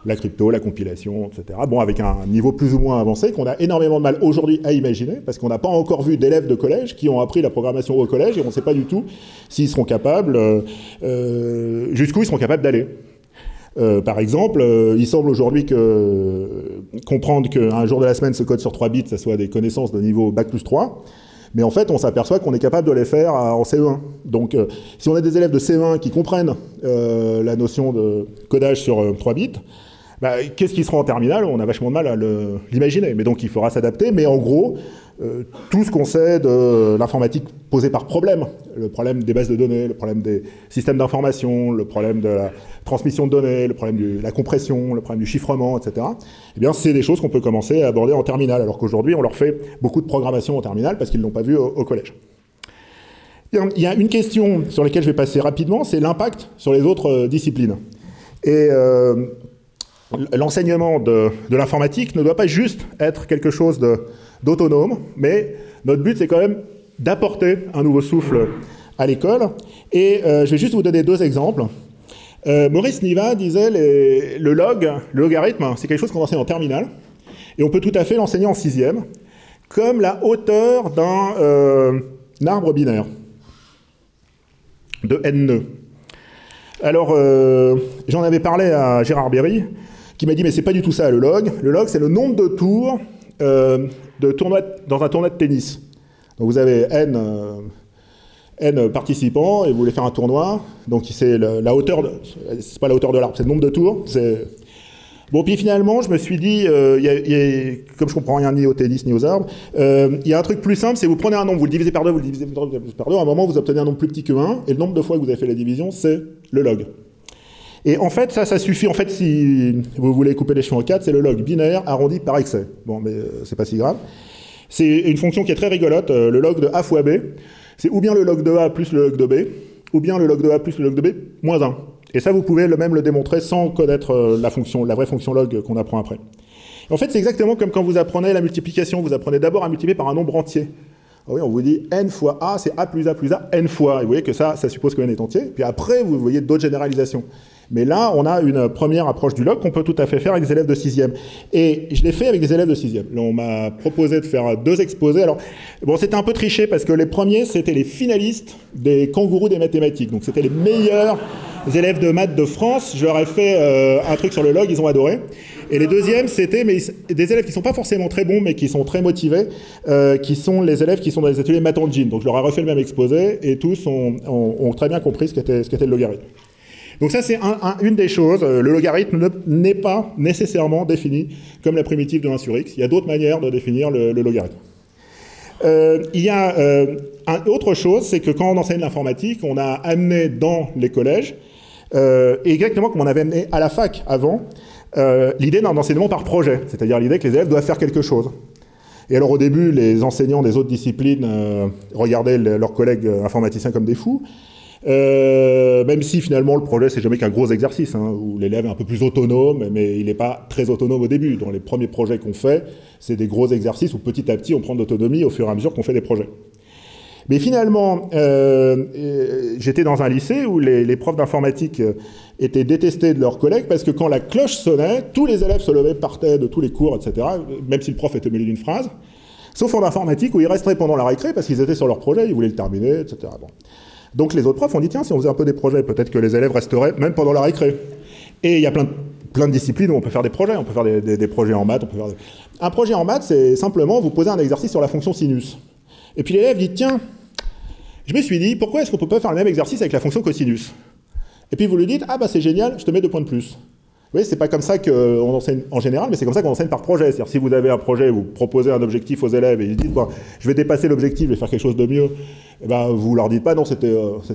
[SPEAKER 1] la crypto, la compilation, etc. Bon, avec un niveau plus ou moins avancé qu'on a énormément de mal aujourd'hui à imaginer, parce qu'on n'a pas encore vu d'élèves de collège qui ont appris la programmation au collège, et on ne sait pas du tout s'ils seront capables, jusqu'où ils seront capables d'aller. Par exemple, il semble aujourd'hui comprendre qu'un jour de la semaine se code sur 3 bits, ça soit des connaissances de niveau Bac+3, mais en fait, on s'aperçoit qu'on est capable de les faire en CE1. Donc, si on a des élèves de CE1 qui comprennent la notion de codage sur 3 bits, bah, qu'est-ce qu'ils seront en terminale? On a vachement de mal à l'imaginer. Mais donc, il faudra s'adapter. Mais en gros, tout ce qu'on sait de l'informatique posée par problème, le problème des bases de données, le problème des systèmes d'information, le problème de la transmission de données, le problème de la compression, le problème du chiffrement, etc., eh bien, c'est des choses qu'on peut commencer à aborder en terminale, alors qu'aujourd'hui, on leur fait beaucoup de programmation en terminale parce qu'ils ne l'ont pas vu au collège. Il y a une question sur laquelle je vais passer rapidement, c'est l'impact sur les autres disciplines. Et l'enseignement de l'informatique ne doit pas juste être quelque chose d'autonome, mais notre but, c'est quand même d'apporter un nouveau souffle à l'école. Et je vais juste vous donner 2 exemples. Maurice Niva disait le logarithme, c'est quelque chose qu'on enseigne en terminale, et on peut tout à fait l'enseigner en 6e, comme la hauteur d'un arbre binaire de n nœuds. Alors, j'en avais parlé à Gérard Berry, qui m'a dit, mais c'est pas du tout ça, le log. Le log, c'est le nombre de tours dans un tournoi de tennis. Donc vous avez n participants, et vous voulez faire un tournoi, donc c'est la hauteur, c'est pas la hauteur de l'arbre, c'est le nombre de tours. Bon, puis finalement, je me suis dit, comme je comprends rien ni au tennis ni aux arbres, il y a un truc plus simple, c'est vous prenez un nombre, vous le divisez par 2, vous le divisez par 2, à un moment, vous obtenez un nombre plus petit que 1, et le nombre de fois que vous avez fait la division, c'est le log. Et en fait, ça suffit. En fait, si vous voulez couper les cheveux en 4, c'est le log binaire arrondi par excès. Bon, mais c'est pas si grave. C'est une fonction qui est très rigolote, le log de a fois b. C'est ou bien le log de a plus le log de b, ou bien le log de a plus le log de b moins 1. Et ça, vous pouvez même le démontrer sans connaître la vraie fonction log qu'on apprend après. Et en fait, c'est exactement comme quand vous apprenez la multiplication. Vous apprenez d'abord à multiplier par un nombre entier. Ah oui, on vous dit n fois a, c'est a plus a plus a, n fois. Et vous voyez que ça suppose que n est entier. Puis après, vous voyez d'autres généralisations. Mais là, on a une première approche du log qu'on peut tout à fait faire avec des élèves de 6e. Et je l'ai fait avec des élèves de 6e. Là, on m'a proposé de faire 2 exposés. Alors, bon, c'était un peu triché parce que les premiers, c'était les finalistes des kangourous des mathématiques. Donc, c'était les meilleurs élèves de maths de France. Je leur ai fait un truc sur le log, ils ont adoré. Et les deuxièmes, c'était des élèves qui ne sont pas forcément très bons, mais qui sont très motivés, qui sont les élèves qui sont dans les ateliers maths engine. Donc, je leur ai refait le même exposé et tous ont très bien compris ce qu'était le logarithme. Donc ça, c'est une des choses. Le logarithme n'est pas nécessairement défini comme la primitive de 1 sur x. Il y a d'autres manières de définir le logarithme. Il y a autre chose, c'est que quand on enseigne l'informatique, on a amené dans les collèges, exactement comme on avait amené à la fac avant, l'idée d'un enseignement par projet, c'est-à-dire l'idée que les élèves doivent faire quelque chose. Et alors au début, les enseignants des autres disciplines regardaient leurs collègues informaticiens comme des fous, même si finalement le projet c'est jamais qu'un gros exercice, où l'élève est un peu plus autonome, mais il n'est pas très autonome au début. Dans les premiers projets qu'on fait, c'est des gros exercices où petit à petit on prend de l'autonomie au fur et à mesure qu'on fait des projets. Mais finalement, j'étais dans un lycée où les profs d'informatique étaient détestés de leurs collègues parce que quand la cloche sonnait, tous les élèves se levaient, partaient de tous les cours, etc., même si le prof était au milieu d'une phrase, sauf en informatique où ils resteraient pendant la récré parce qu'ils étaient sur leur projet, ils voulaient le terminer, etc. Bon. Donc les autres profs ont dit, tiens, si on faisait un peu des projets, peut-être que les élèves resteraient même pendant la récré. Et il y a plein de disciplines où on peut faire des projets. On peut faire des projets en maths. Un projet en maths, c'est simplement vous poser un exercice sur la fonction sinus. Et puis l'élève dit, tiens, je me suis dit, pourquoi est-ce qu'on ne peut pas faire le même exercice avec la fonction cosinus? Et puis vous lui dites, ah bah c'est génial, je te mets 2 points de plus. Vous voyez, c'est pas comme ça qu'on enseigne en général, mais c'est comme ça qu'on enseigne par projet. C'est-à-dire, si vous avez un projet, vous proposez un objectif aux élèves et ils disent, bon, je vais dépasser l'objectif, je vais faire quelque chose de mieux, et ben, vous leur dites pas, non, c'était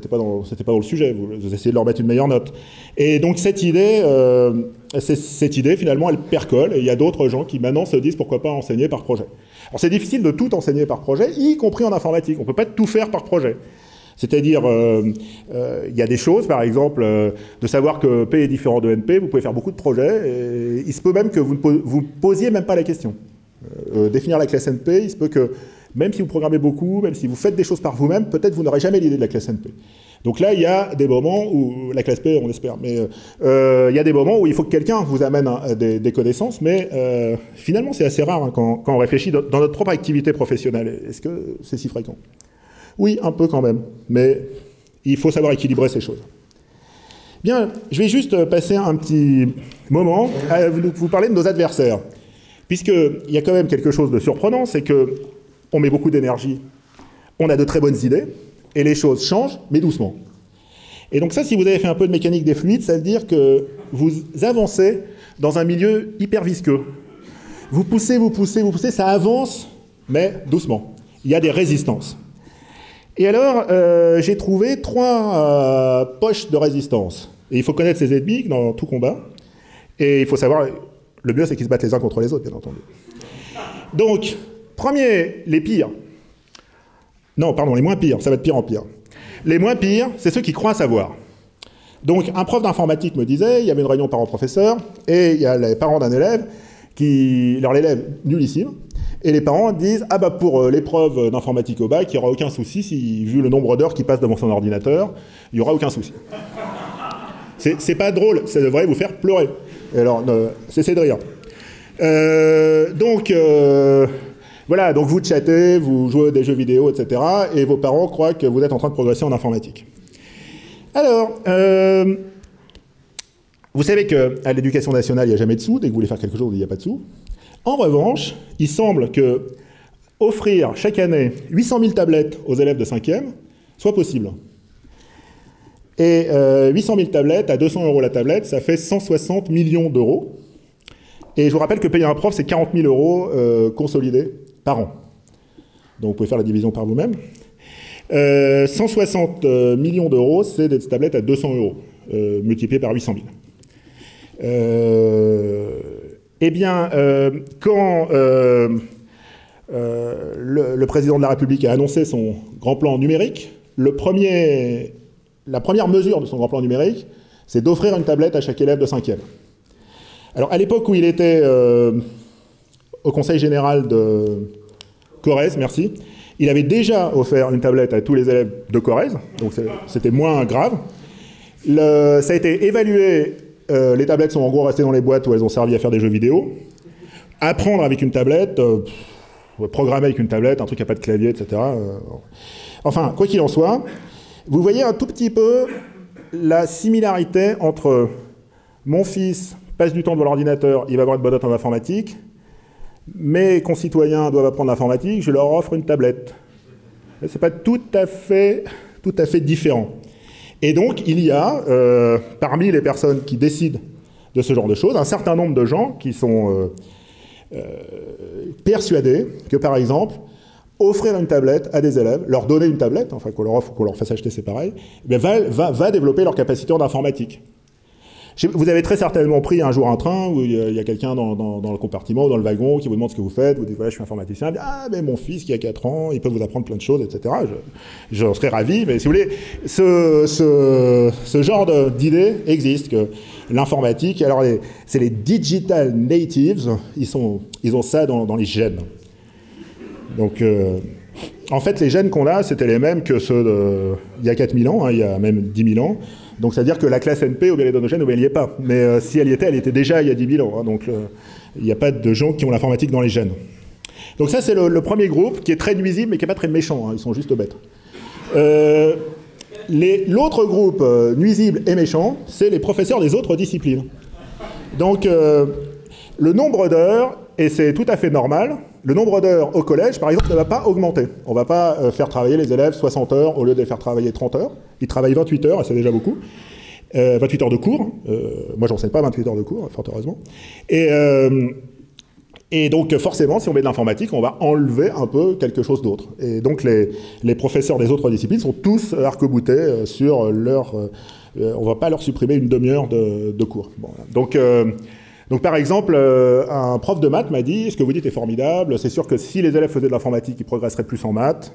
[SPEAKER 1] pas dans le sujet, vous essayez de leur mettre une meilleure note. Et donc, cette idée, finalement, elle percole, et il y a d'autres gens qui, maintenant, se disent, pourquoi pas enseigner par projet. Alors, c'est difficile de tout enseigner par projet, y compris en informatique. On peut pas tout faire par projet. C'est-à-dire, il y a des choses, par exemple, de savoir que P est différent de NP, vous pouvez faire beaucoup de projets, et il se peut même que vous ne posiez même pas la question. Définir la classe NP, il se peut que, même si vous programmez beaucoup, même si vous faites des choses par vous-même, peut-être vous n'aurez jamais l'idée de la classe NP. Donc là, il y a des moments où, la classe P, on espère, mais il y a des moments où il faut que quelqu'un vous amène des connaissances, mais finalement, c'est assez rare hein, quand on réfléchit dans notre propre activité professionnelle. Est-ce que c'est si fréquent ? Oui, un peu quand même, mais il faut savoir équilibrer ces choses. Bien, je vais juste passer un petit moment à vous parler de nos adversaires, puisqu'il y a quand même quelque chose de surprenant, c'est qu'on met beaucoup d'énergie, on a de très bonnes idées, et les choses changent, mais doucement. Et donc ça, si vous avez fait un peu de mécanique des fluides, ça veut dire que vous avancez dans un milieu hyper visqueux. Vous poussez, ça avance, mais doucement. Il y a des résistances. Et alors, j'ai trouvé 3 poches de résistance. Et il faut connaître ses ennemis dans tout combat. Et il faut savoir, le mieux c'est qu'ils se battent les uns contre les autres, bien entendu. Donc, premier, les pires. Non, pardon, les moins pires, ça va de pire en pire. Les moins pires, c'est ceux qui croient savoir. Donc, un prof d'informatique me disait, il y avait une réunion parents-professeurs, et il y a les parents d'un élève, leur élève nullissime, et les parents disent, ah bah pour l'épreuve d'informatique au bac, il n'y aura aucun souci, vu le nombre d'heures qu'il passe devant son ordinateur, il n'y aura aucun souci. C'est pas drôle, ça devrait vous faire pleurer. Et alors, cessez de rire. Voilà, donc vous chattez, vous jouez à des jeux vidéo, etc. Et vos parents croient que vous êtes en train de progresser en informatique. Alors, vous savez qu'à l'éducation nationale, il n'y a jamais de sous. Dès que vous voulez faire quelque chose, il n'y a pas de sous. En revanche, il semble que offrir chaque année 800 000 tablettes aux élèves de 5e soit possible. Et 800 000 tablettes, à 200 € la tablette, ça fait 160 millions d'euros. Et je vous rappelle que payer un prof, c'est 40 000 € consolidés par an. Donc vous pouvez faire la division par vous-même. 160 millions d'euros, c'est des tablettes à 200 €, multipliées par 800 000. Eh bien, quand le président de la République a annoncé son grand plan numérique, la première mesure de son grand plan numérique, c'est d'offrir une tablette à chaque élève de 5e. Alors, à l'époque où il était au Conseil général de Corrèze, merci, il avait déjà offert une tablette à tous les élèves de Corrèze, donc c'était moins grave. Ça a été évalué. Les tablettes sont en gros restées dans les boîtes où elles ont servi à faire des jeux vidéo. Apprendre avec une tablette, programmer avec une tablette, un truc qui n'a pas de clavier, etc. Enfin, quoi qu'il en soit, vous voyez un tout petit peu la similarité entre mon fils passe du temps devant l'ordinateur, il va avoir une bonne note en informatique, mes concitoyens doivent apprendre l'informatique, je leur offre une tablette. C'est pas tout à fait différent. Et donc, il y a, parmi les personnes qui décident de ce genre de choses, un certain nombre de gens qui sont persuadés que, par exemple, offrir une tablette à des élèves, leur donner une tablette, enfin qu'on leur offre ou qu'on leur fasse acheter, c'est pareil, mais va développer leur capacité en informatique. Vous avez très certainement pris un jour un train où il y a quelqu'un dans le compartiment ou dans le wagon qui vous demande ce que vous faites, vous dites voilà, je suis informaticien, il dit, ah mais mon fils qui a 4 ans, il peut vous apprendre plein de choses, etc. Je serais ravi, mais si vous voulez, ce genre d'idée existe, que l'informatique, alors c'est les digital natives, ils ont ça dans les gènes. Donc En fait, les gènes qu'on a, c'était les mêmes que ceux il y a 4000 ans, hein, il y a même 10 000 ans. Donc, c'est-à-dire que la classe NP, ou bien les donogènes, ou bien elle n'y est pas. Mais si elle y était, elle était déjà il y a 10 000 ans. Hein, donc, il n'y a pas de gens qui ont l'informatique dans les gènes. Donc ça, c'est le premier groupe, qui est très nuisible, mais qui n'est pas très méchant. Hein, ils sont juste bêtes. L'autre groupe nuisible et méchant, c'est les professeurs des autres disciplines. Donc, le nombre d'heures, et c'est tout à fait normal, le nombre d'heures au collège, par exemple, ne va pas augmenter. On ne va pas faire travailler les élèves 60 heures au lieu de les faire travailler 30 heures. Ils travaillent 28 heures, et c'est déjà beaucoup. 28 heures de cours. Moi, j'enseigne pas 28 heures de cours, fort heureusement. Et donc, forcément, si on met de l'informatique, on va enlever un peu quelque chose d'autre. Et donc, les professeurs des autres disciplines sont tous arc-boutés sur leur... on ne va pas leur supprimer une demi-heure de cours. Bon, donc, par exemple, un prof de maths m'a dit « Ce que vous dites est formidable, c'est sûr que si les élèves faisaient de l'informatique, ils progresseraient plus en maths. »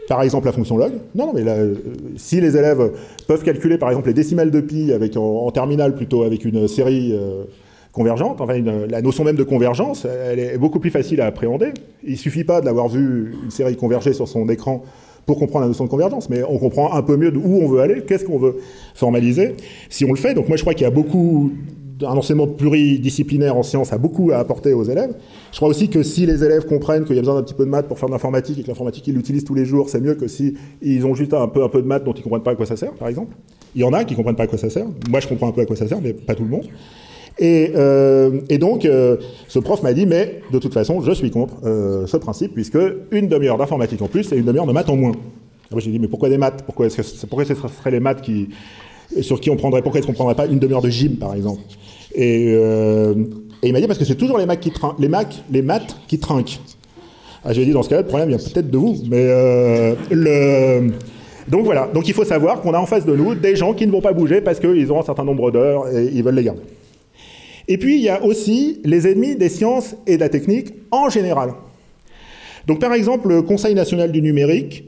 [SPEAKER 1] Par exemple, la fonction log. Non, mais là, si les élèves peuvent calculer, par exemple, les décimales de pi en terminale plutôt, avec une série convergente, enfin, la notion même de convergence, elle est beaucoup plus facile à appréhender. Il ne suffit pas d'avoir vu une série converger sur son écran pour comprendre la notion de convergence, mais on comprend un peu mieux d'où on veut aller, qu'est-ce qu'on veut formaliser, si on le fait. Donc moi, je crois qu'il y a un enseignement pluridisciplinaire en sciences a beaucoup à apporter aux élèves. Je crois aussi que si les élèves comprennent qu'il y a besoin d'un petit peu de maths pour faire de l'informatique et que l'informatique, ils l'utilisent tous les jours, c'est mieux que si ils ont juste un peu de maths dont ils ne comprennent pas à quoi ça sert, par exemple. Il y en a qui ne comprennent pas à quoi ça sert. Moi, je comprends un peu à quoi ça sert, mais pas tout le monde. Et donc, ce prof m'a dit, mais de toute façon, je suis contre ce principe, puisque une demi-heure d'informatique en plus et une demi-heure de maths en moins. Moi, j'ai dit, mais pourquoi des maths? Pourquoi ce serait les maths sur qui on prendrait? Pourquoi est-ce qu'on ne prendrait pas une demi-heure de gym, par exemple? Et il m'a dit, parce que c'est toujours les maths qui trinquent. Ah, j'ai dit, dans ce cas-là, le problème vient peut-être de vous. Mais donc voilà. Donc il faut savoir qu'on a en face de nous des gens qui ne vont pas bouger parce qu'ils ont un certain nombre d'heures et ils veulent les garder. Et puis, il y a aussi les ennemis des sciences et de la technique en général. Donc, par exemple, le Conseil national du numérique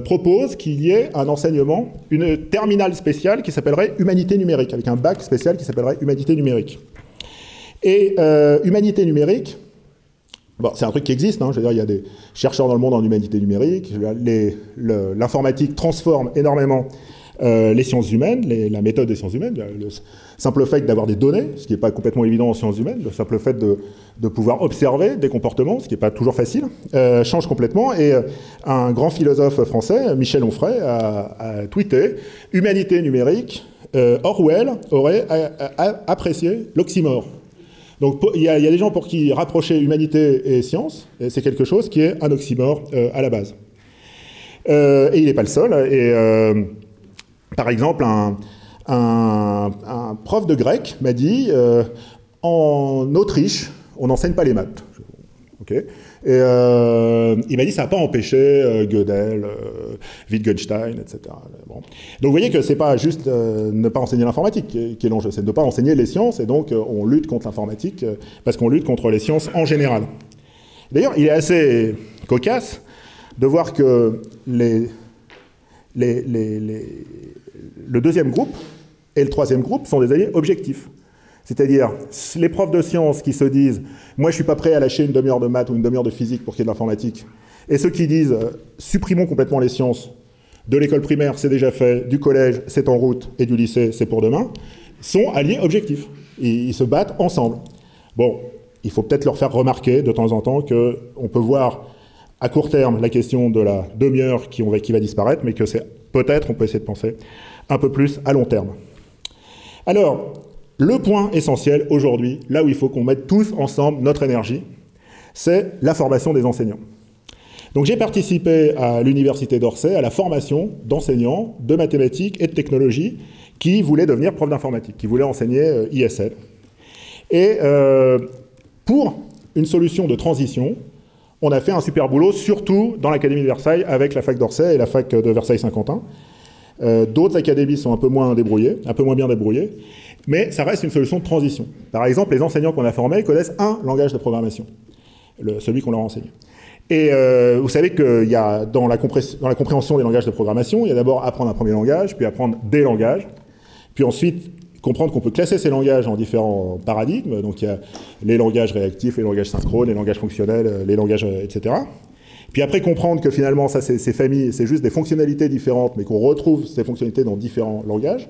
[SPEAKER 1] propose qu'il y ait un enseignement, une terminale spéciale qui s'appellerait Humanité numérique, avec un bac spécial qui s'appellerait Humanité numérique. Et Humanité numérique, bon, c'est un truc qui existe, hein, je veux dire, il y a des chercheurs dans le monde en humanité numérique, l'informatique transforme énormément les sciences humaines, la méthode des sciences humaines, le simple fait d'avoir des données, ce qui n'est pas complètement évident en sciences humaines, le simple fait de pouvoir observer des comportements, ce qui n'est pas toujours facile, change complètement. Et un grand philosophe français, Michel Onfray, a tweeté « Humanité numérique, Orwell aurait apprécié l'oxymore ». Donc il y a des gens pour qui rapprocher humanité et science, c'est quelque chose qui est un oxymore à la base. Et il n'est pas le seul. Et par exemple, un prof de grec m'a dit en Autriche, on n'enseigne pas les maths. Okay. Et il m'a dit ça n'a pas empêché Gödel, Wittgenstein, etc. Bon. Donc vous voyez que c'est pas juste ne pas enseigner l'informatique qui est l'enjeu, c'est de ne pas enseigner les sciences, et donc on lutte contre l'informatique parce qu'on lutte contre les sciences en général. D'ailleurs, il est assez cocasse de voir que le deuxième groupe et le troisième groupe sont des alliés objectifs. C'est-à-dire, les profs de sciences qui se disent « moi je ne suis pas prêt à lâcher une demi-heure de maths ou une demi-heure de physique pour qu'il y ait de l'informatique », et ceux qui disent « supprimons complètement les sciences, de l'école primaire c'est déjà fait, du collège c'est en route et du lycée c'est pour demain », sont alliés objectifs. Ils se battent ensemble. Bon, il faut peut-être leur faire remarquer de temps en temps qu'on peut voir à court terme la question de la demi-heure qui va disparaître, mais que c'est peut-être, on peut essayer de penser, un peu plus à long terme. Alors, le point essentiel aujourd'hui, là où il faut qu'on mette tous ensemble notre énergie, c'est la formation des enseignants. Donc j'ai participé à l'université d'Orsay à la formation d'enseignants de mathématiques et de technologie qui voulaient devenir profs d'informatique, qui voulaient enseigner ISL. Et pour une solution de transition, on a fait un super boulot, surtout dans l'Académie de Versailles, avec la fac d'Orsay et la fac de Versailles-Saint-Quentin. D'autres académies sont un peu moins débrouillées, un peu moins bien débrouillées, mais ça reste une solution de transition. Par exemple, les enseignants qu'on a formés connaissent un langage de programmation, celui qu'on leur enseigne. Et vous savez qu'il y a dans la compréhension des langages de programmation, il y a d'abord apprendre un premier langage, puis apprendre des langages, puis ensuite comprendre qu'on peut classer ces langages en différents paradigmes. Donc il y a les langages réactifs, les langages synchrones, les langages fonctionnels, les langages, etc. Puis après comprendre que finalement, ça, ces familles, c'est juste des fonctionnalités différentes, mais qu'on retrouve ces fonctionnalités dans différents langages.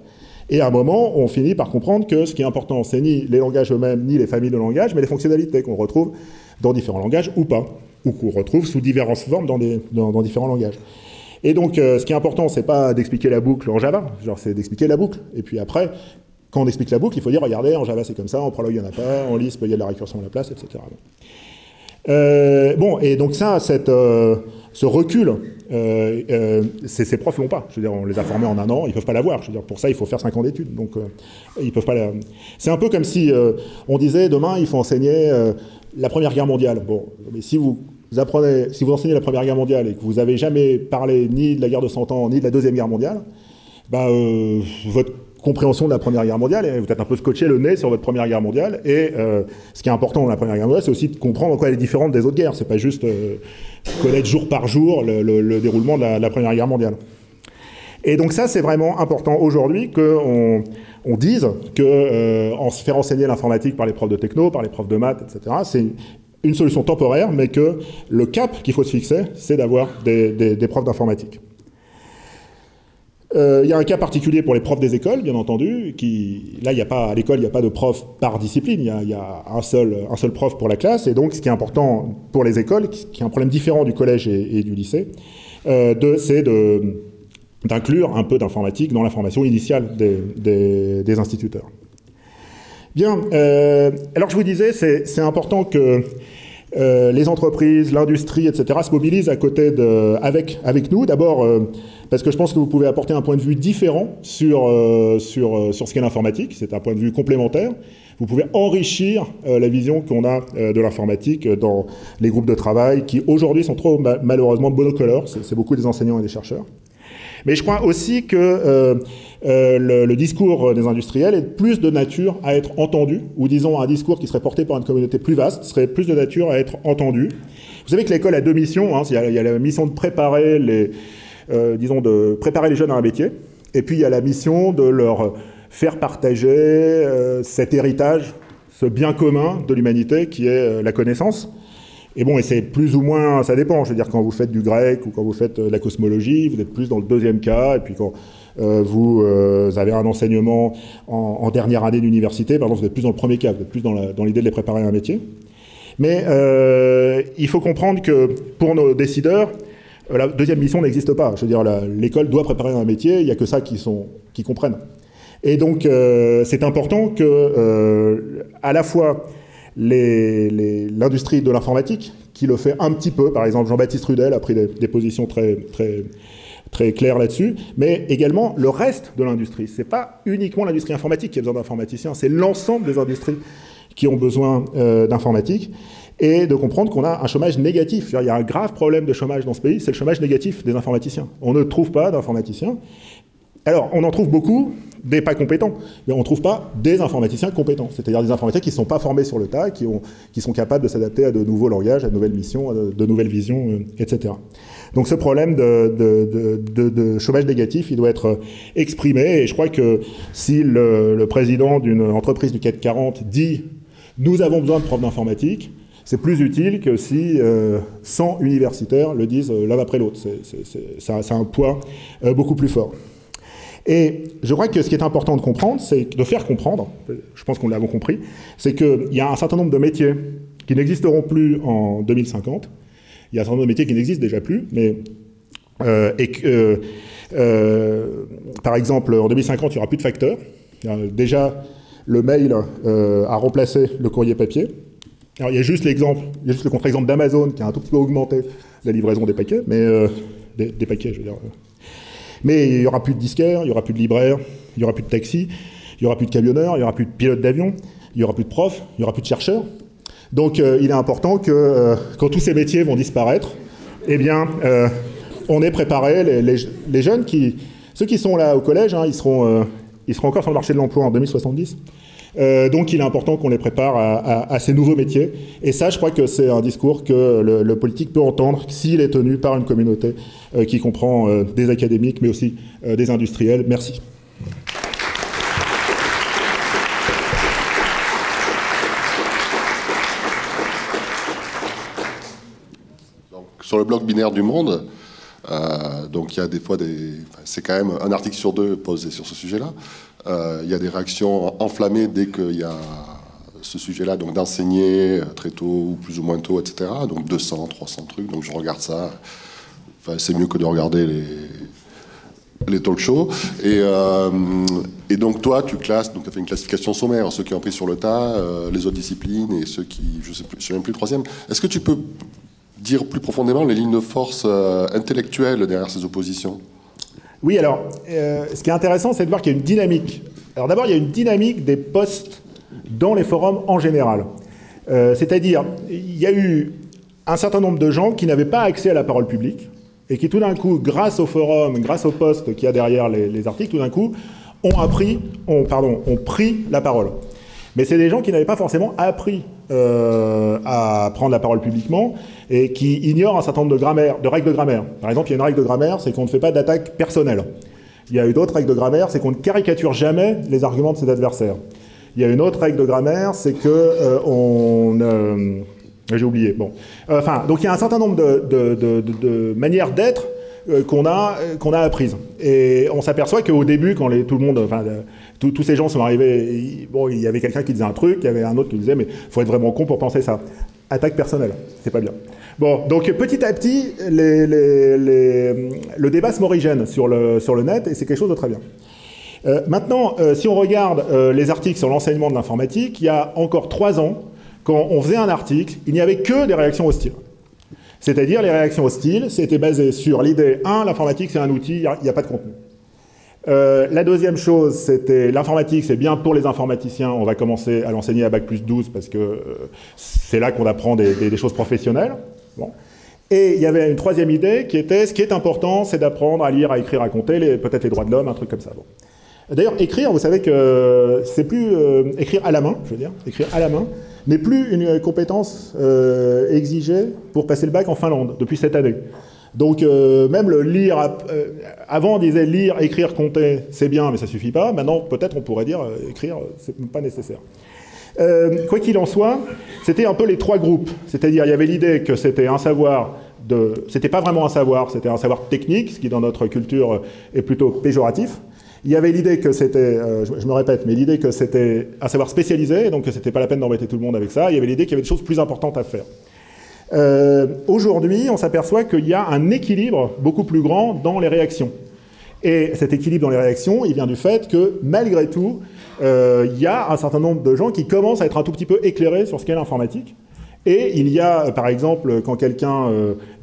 [SPEAKER 1] Et à un moment, on finit par comprendre que ce qui est important, c'est ni les langages eux-mêmes, ni les familles de langages, mais les fonctionnalités qu'on retrouve dans différents langages ou pas, ou qu'on retrouve sous diverses formes dans différents langages. Et donc, ce qui est important, c'est pas d'expliquer la boucle en Java, genre c'est d'expliquer la boucle. Et puis après, quand on explique la boucle, il faut dire, regardez, en Java c'est comme ça, en Prolog il n'y en a pas, en Lisp il y a de la récursion à la place, etc. Bon, et donc ça, ce recul, ces profs l'ont pas. Je veux dire, on les a formés en 1 an, ils peuvent pas l'avoir. Je veux dire, pour ça, il faut faire 5 ans d'études. Donc, ils peuvent pas. C'est un peu comme si on disait demain, il faut enseigner la Première Guerre mondiale. Bon, mais si vous enseignez la Première Guerre mondiale et que vous n'avez jamais parlé ni de la guerre de 100 ans ni de la Deuxième Guerre mondiale, bah, votre compréhension de la Première Guerre mondiale, et vous êtes un peu scotché le nez sur votre Première Guerre mondiale, et ce qui est important dans la Première Guerre mondiale, c'est aussi de comprendre en quoi elle est différente des autres guerres. C'est pas juste connaître jour par jour le déroulement de la Première Guerre mondiale. Et donc ça, c'est vraiment important aujourd'hui qu'on dise que faire enseigner l'informatique par les profs de techno, par les profs de maths, etc., c'est une solution temporaire, mais que le cap qu'il faut se fixer, c'est d'avoir des profs d'informatique. Il y a un cas particulier pour les profs des écoles, bien entendu. Là, à l'école, il n'y a pas de prof par discipline. Il y a un seul prof pour la classe. Et donc, ce qui est important pour les écoles, qui est un problème différent du collège et du lycée, c'est d'inclure un peu d'informatique dans la formation initiale des instituteurs. Bien. Alors, je vous disais, c'est important que les entreprises, l'industrie, etc. se mobilisent avec nous. D'abord, parce que je pense que vous pouvez apporter un point de vue différent sur ce qu'est l'informatique. C'est un point de vue complémentaire. Vous pouvez enrichir la vision qu'on a de l'informatique dans les groupes de travail qui, aujourd'hui, sont trop malheureusement monocolores. C'est beaucoup des enseignants et des chercheurs. Mais je crois aussi que le discours des industriels est plus de nature à être entendu, ou disons un discours qui serait porté par une communauté plus vaste serait plus de nature à être entendu. Vous savez que l'école a 2 missions. Hein. Il y a la mission de préparer les jeunes à un métier, et puis il y a la mission de leur faire partager cet héritage, ce bien commun de l'humanité qui est la connaissance. Et bon, et c'est plus ou moins, ça dépend. Je veux dire, quand vous faites du grec ou quand vous faites de la cosmologie, vous êtes plus dans le 2e cas. Et puis quand vous avez un enseignement en dernière année d'université, pardon, vous êtes plus dans le 1er cas. Vous êtes plus dans l'idée de les préparer à un métier. Mais il faut comprendre que pour nos décideurs, la 2e mission n'existe pas. Je veux dire, l'école doit préparer un métier. Il n'y a que ça qui comprennent. Et donc, c'est important que, à la fois, l'industrie de l'informatique, qui le fait un petit peu, par exemple Jean-Baptiste Rudel a pris des positions très claires là-dessus, mais également le reste de l'industrie. C'est pas uniquement l'industrie informatique qui a besoin d'informaticiens, c'est l'ensemble des industries qui ont besoin d'informatique, et de comprendre qu'on a un chômage négatif. Il y a un grave problème de chômage dans ce pays, c'est le chômage négatif des informaticiens. On ne trouve pas d'informaticiens. Alors, on en trouve beaucoup, des pas compétents, mais on ne trouve pas des informaticiens compétents, c'est-à-dire des informaticiens qui ne sont pas formés sur le tas, qui sont capables de s'adapter à de nouveaux langages, à de nouvelles missions, à de nouvelles visions, etc. Donc ce problème de chômage négatif, il doit être exprimé, et je crois que si le président d'une entreprise du CAC 40 dit « nous avons besoin de profs d'informatique », c'est plus utile que si 100 universitaires le disent l'un après l'autre. Ça a un poids beaucoup plus fort. Et je crois que ce qui est important de comprendre, c'est de faire comprendre, je pense qu'on l'avons compris, c'est qu'il y a un certain nombre de métiers qui n'existeront plus en 2050. Il y a un certain nombre de métiers qui n'existent déjà plus, mais par exemple, en 2050, il n'y aura plus de facteurs. Déjà, le mail a remplacé le courrier papier. Alors, il y a juste le contre-exemple d'Amazon qui a un tout petit peu augmenté la livraison des paquets, mais des paquets, je veux dire. Mais il n'y aura plus de disquaires, il n'y aura plus de libraires, il n'y aura plus de taxis, il n'y aura plus de camionneurs, il n'y aura plus de pilotes d'avion, il n'y aura plus de profs, il n'y aura plus de chercheurs. Donc il est important que quand tous ces métiers vont disparaître, eh bien, on ait préparé les jeunes ceux qui sont là au collège, hein, ils seront encore sur le marché de l'emploi en 2070. Donc il est important qu'on les prépare à ces nouveaux métiers. Et ça, je crois que c'est un discours que le politique peut entendre s'il est tenu par une communauté qui comprend des académiques, mais aussi des industriels. Merci.
[SPEAKER 2] Donc, sur le blog binaire du Monde, donc il y a des fois c'est quand même un article sur 2 posé sur ce sujet-là. Il y a des réactions enflammées dès qu'il y a ce sujet-là, donc d'enseigner très tôt ou plus ou moins tôt, etc. Donc 200, 300 trucs, donc je regarde ça. Enfin, c'est mieux que de regarder les talk shows. Et donc toi, tu classes, donc tu as fait une classification sommaire, ceux qui ont pris sur le tas, les autres disciplines et ceux qui, je ne sais même plus le troisième. Est-ce que tu peux dire plus profondément les lignes de force intellectuelles derrière ces oppositions?
[SPEAKER 1] Oui, alors, ce qui est intéressant, c'est de voir qu'il y a une dynamique. Alors d'abord, il y a une dynamique des posts dans les forums en général. C'est-à-dire, il y a eu un certain nombre de gens qui n'avaient pas accès à la parole publique et qui tout d'un coup, grâce au forum, grâce au post qu'il y a derrière les articles, tout d'un coup, ont pris la parole. Mais c'est des gens qui n'avaient pas forcément appris à prendre la parole publiquement et qui ignorent un certain nombre de règles de grammaire. Par exemple, il y a une règle de grammaire, c'est qu'on ne fait pas d'attaque personnelle. Il y a eu d'autres règles de grammaire, c'est qu'on ne caricature jamais les arguments de ses adversaires. Il y a une autre règle de grammaire, c'est que j'ai oublié. Bon. Donc il y a un certain nombre de manières d'être qu'on a apprises. Et on s'aperçoit qu'au début, quand tout le monde, tous ces gens sont arrivés, il y avait quelqu'un qui disait un truc, il y avait un autre qui disait, mais il faut être vraiment con pour penser ça. Attaque personnelle, c'est pas bien. Bon, donc petit à petit, le débat se morigène sur le net, et c'est quelque chose de très bien. Maintenant, si on regarde les articles sur l'enseignement de l'informatique, il y a encore 3 ans, quand on faisait un article, il n'y avait que des réactions hostiles. C'est-à-dire, les réactions hostiles, c'était basé sur l'idée, l'informatique c'est un outil, il n'y a pas de contenu. La deuxième chose, c'était l'informatique, c'est bien pour les informaticiens, on va commencer à l'enseigner à Bac+12 parce que c'est là qu'on apprend des choses professionnelles. Bon. Et il y avait une troisième idée qui était, ce qui est important, c'est d'apprendre à lire, à écrire, à compter, peut-être les droits de l'homme, un truc comme ça. Bon. D'ailleurs, écrire, vous savez que c'est plus écrire à la main, je veux dire, écrire à la main, n'est plus une compétence exigée pour passer le bac en Finlande, depuis cette année. Donc même le lire, avant on disait lire, écrire, compter, c'est bien, mais ça suffit pas. Maintenant, peut-être on pourrait dire écrire, c'est pas nécessaire. Quoi qu'il en soit, c'était un peu les 3 groupes. C'est-à-dire, il y avait l'idée que c'était un savoir c'était pas vraiment un savoir, c'était un savoir technique, ce qui dans notre culture est plutôt péjoratif. Il y avait l'idée que c'était, je me répète, mais l'idée que c'était un savoir spécialisé, donc que c'était pas la peine d'embêter tout le monde avec ça. Il y avait l'idée qu'il y avait des choses plus importantes à faire. Aujourd'hui, on s'aperçoit qu'il y a un équilibre beaucoup plus grand dans les réactions. Et cet équilibre dans les réactions, il vient du fait que, malgré tout, il y a un certain nombre de gens qui commencent à être un tout petit peu éclairés sur ce qu'est l'informatique. Et il y a, par exemple, quand quelqu'un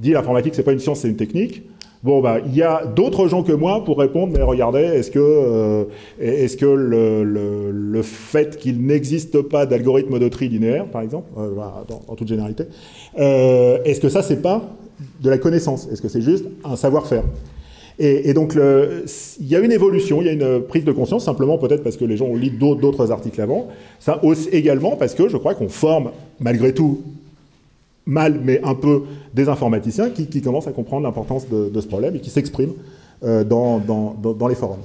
[SPEAKER 1] dit l'informatique, c'est pas une science, c'est une technique, bon, il y a d'autres gens que moi pour répondre, mais regardez, est-ce que le fait qu'il n'existe pas d'algorithme de tri linéaire, par exemple, en toute généralité, est-ce que ça, c'est pas de la connaissance? Est-ce que c'est juste un savoir-faire? Et donc, il y a une évolution, il y a une prise de conscience, simplement peut-être parce que les gens ont lu d'autres articles avant. Ça aussi également parce que je crois qu'on forme, malgré tout, mal, mais un peu, des informaticiens qui commencent à comprendre l'importance de ce problème et qui s'expriment dans les forums.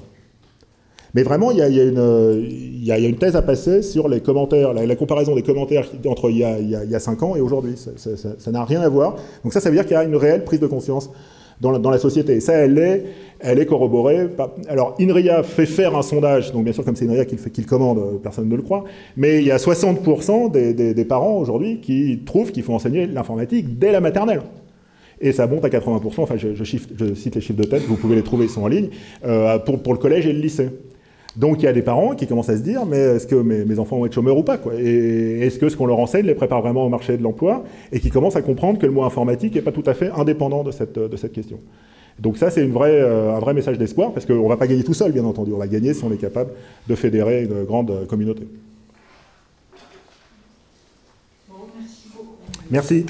[SPEAKER 1] Mais vraiment, il y a une thèse à passer sur les commentaires, la comparaison des commentaires entre il y a 5 ans et aujourd'hui. Ça n'a rien à voir. Donc ça veut dire qu'il y a une réelle prise de conscience dans la société. Et ça, elle est corroborée. Alors, INRIA fait faire un sondage, donc bien sûr, comme c'est INRIA qui le commande, personne ne le croit, mais il y a 60% des parents aujourd'hui qui trouvent qu'il faut enseigner l'informatique dès la maternelle. Et ça monte à 80%, enfin, je cite les chiffres de tête, vous pouvez les trouver, ils sont en ligne, pour le collège et le lycée. Donc, il y a des parents qui commencent à se dire, mais est-ce que mes enfants vont être chômeurs ou pas, quoi? Et est-ce que ce qu'on leur enseigne les prépare vraiment au marché de l'emploi? Et qui commencent à comprendre que le mot informatique n'est pas tout à fait indépendant de cette question. Donc ça, c'est un vrai message d'espoir, parce qu'on ne va pas gagner tout seul, bien entendu. On va gagner si on est capable de fédérer une grande communauté.
[SPEAKER 3] Bon, merci beaucoup.
[SPEAKER 1] Merci.